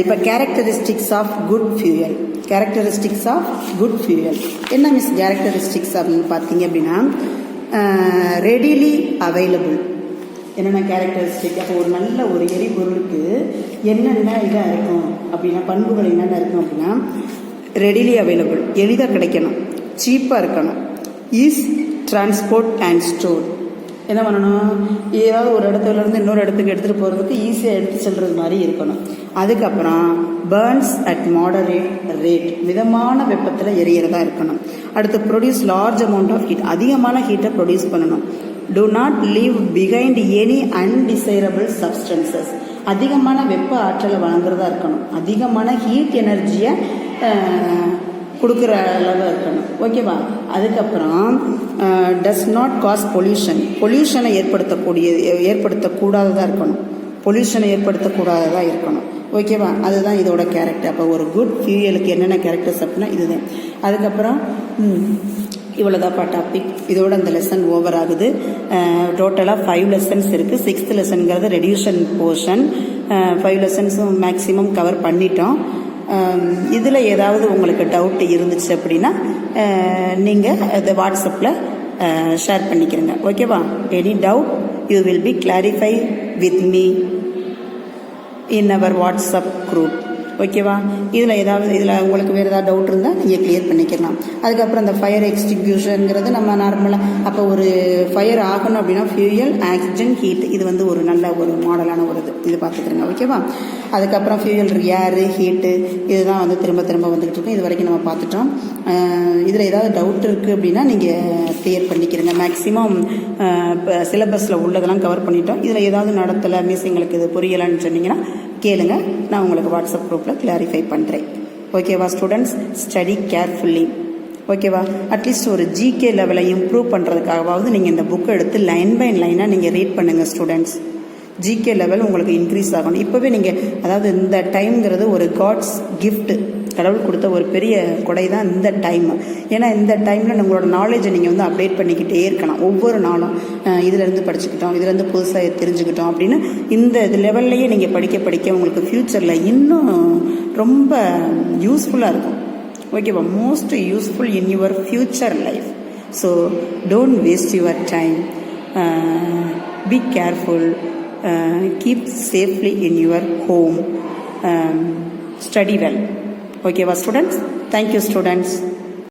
Speaker 1: இப்போ characteristics of good fuel. Characteristics of good fuel என்ன மிஸ்? கேரக்டரிஸ்டிக்ஸ் அப்படின்னு பார்த்தீங்க அப்படின்னா ரெடிலி அவைலபிள். என்னென்ன கேரக்டரிஸ்டிக்? அப்போ ஒரு நல்ல ஒரு எரிபொருளுக்கு என்னென்ன இதாக இருக்கும் அப்படின்னா, பண்புகள் என்னென்ன இருக்கும் அப்படின்னா ரெடிலி அவைலபிள், எளிதாக கிடைக்கணும், சீப்பாக இருக்கணும், ஈஸ் டிரான்ஸ்போர்ட் அண்ட் ஸ்டோர். என்ன பண்ணணும்? ஏதாவது ஒரு இடத்துலேருந்து இன்னொரு இடத்துக்கு எடுத்துகிட்டு போகிறதுக்கு ஈஸியாக எடுத்து செல்வது மாதிரி இருக்கணும். அதுக்கப்புறம் பர்ன்ஸ் அட் மாடரேட் ரேட், மிதமான வெப்பத்தில் எரியறதா இருக்கணும். அடுத்து produce large amount of heat, அதிகமான ஹீட்டை ப்ரொடியூஸ் பண்ணணும். do not leave behind any undesirable substances, அதிகமான வெப்ப ஆற்றலை வழங்குறதா இருக்கணும், அதிகமான ஹீட் எனர்ஜியை கொடுக்குற அளவு இருக்கணும். ஓகேவா? அதுக்கப்புறம் டஸ் நாட் காஸ் பொல்யூஷனை ஏற்படுத்தக்கூடாததாக இருக்கணும். பொல்யூஷனை ஏற்படுத்தக்கூடாததாக இருக்கணும். ஓகேவா? அதுதான் இதோட கேரக்டர். அப்போ ஒரு குட் ஃபியூயலுக்கு என்னென்ன கேரக்டர்ஸ் அப்படின்னா இதுதான். அதுக்கப்புறம் இவ்வளோதான்ப்பா டாபிக். இதோட அந்த லெசன் ஓவர் ஆகுது. டோட்டலாக 5 லெசன்ஸ் இருக்குது. 6th லெசனுங்கிறது ரெடியூஷன் போர்ஷன். 5 லெசன்ஸும் மேக்ஸிமம் கவர் பண்ணிட்டோம். இதில் ஏதாவது உங்களுக்கு டவுட் இருந்துச்சு அப்படின்னா நீங்கள் அதை வாட்ஸ்அப்பில் ஷேர் பண்ணிக்கிறங்க. ஓகேவா? Any doubt you will be clarify with me in our WhatsApp group. ஓகேவா? இதில் உங்களுக்கு வேறு ஏதாவது டவுட் இருந்தால் நீங்கள் கிளியர் பண்ணிக்கலாம். அதுக்கப்புறம் அந்த ஃபயர் எக்ஸ்டிங்யூஷனுங்கிறது நம்ம நார்மலாக அப்போ ஒரு ஃபயர் ஆகணும் அப்படின்னா ஃபியூயல், ஆக்சிஜன், ஹீட் இது வந்து ஒரு நல்ல ஒரு மாடலான ஒரு இது பார்த்துக்கிறோங்க. ஓகேவா? அதுக்கப்புறம் ஃபியூயல், ஏரு, ஹீட்டு இதுதான் வந்து திரும்ப வந்துக்கிட்டு இருக்கும். இது வரைக்கும் நம்ம பார்த்துட்டோம். இதில் ஏதாவது டவுட் இருக்குது அப்படின்னா நீங்கள் கிளியர் பண்ணிக்கிறங்க. மேக்ஸிமம் சிலபஸில் உள்ளதெல்லாம் கவர் பண்ணிட்டோம். இதில் ஏதாவது நடத்தலை, மிஸ் எங்களுக்கு இது புரியலைன்னு சொன்னீங்கன்னா கேளுங்க. நான் உங்களுக்கு வாட்ஸ்அப் குரூப்பில் கிளாரிஃபை பண்ணுறேன். ஓகேவா ஸ்டூடெண்ட்ஸ்? Study carefully. ஓகேவா? அட்லீஸ்ட் ஒரு ஜிகே லெவலை இம்ப்ரூவ் பண்ணுறதுக்காகவாவது நீங்கள் இந்த புக்கை எடுத்து லைன் பை லைனாக நீங்கள் ரீட் பண்ணுங்கள் ஸ்டூடெண்ட்ஸ். ஜிகே லெவல் உங்களுக்கு இன்க்ரீஸ் ஆகணும். இப்போவே நீங்கள் அதாவது இந்த டைம்ங்கிறது ஒரு காட்ஸ் கிஃப்ட், கடவுள் கொடுத்த ஒரு பெரிய கொடை தான் இந்த டைம். ஏன்னா இந்த டைமில் உங்களோட நாலேஜை நீங்கள் வந்து அப்டேட் பண்ணிக்கிட்டே இருக்கலாம். ஒவ்வொரு நாளும் இதிலேருந்து படிச்சுக்கிட்டோம், இதிலேருந்து புதுசாக தெரிஞ்சுக்கிட்டோம் அப்படின்னு இந்த லெவல்லையே நீங்கள் படிக்க உங்களுக்கு ஃப்யூச்சரில் இன்னும் ரொம்ப யூஸ்ஃபுல்லாக இருக்கும். ஓகேவா? Most useful in your future life. So don't waste your time. Be careful. Keep safely in your home. Study well. Okay, students? Thank you, students.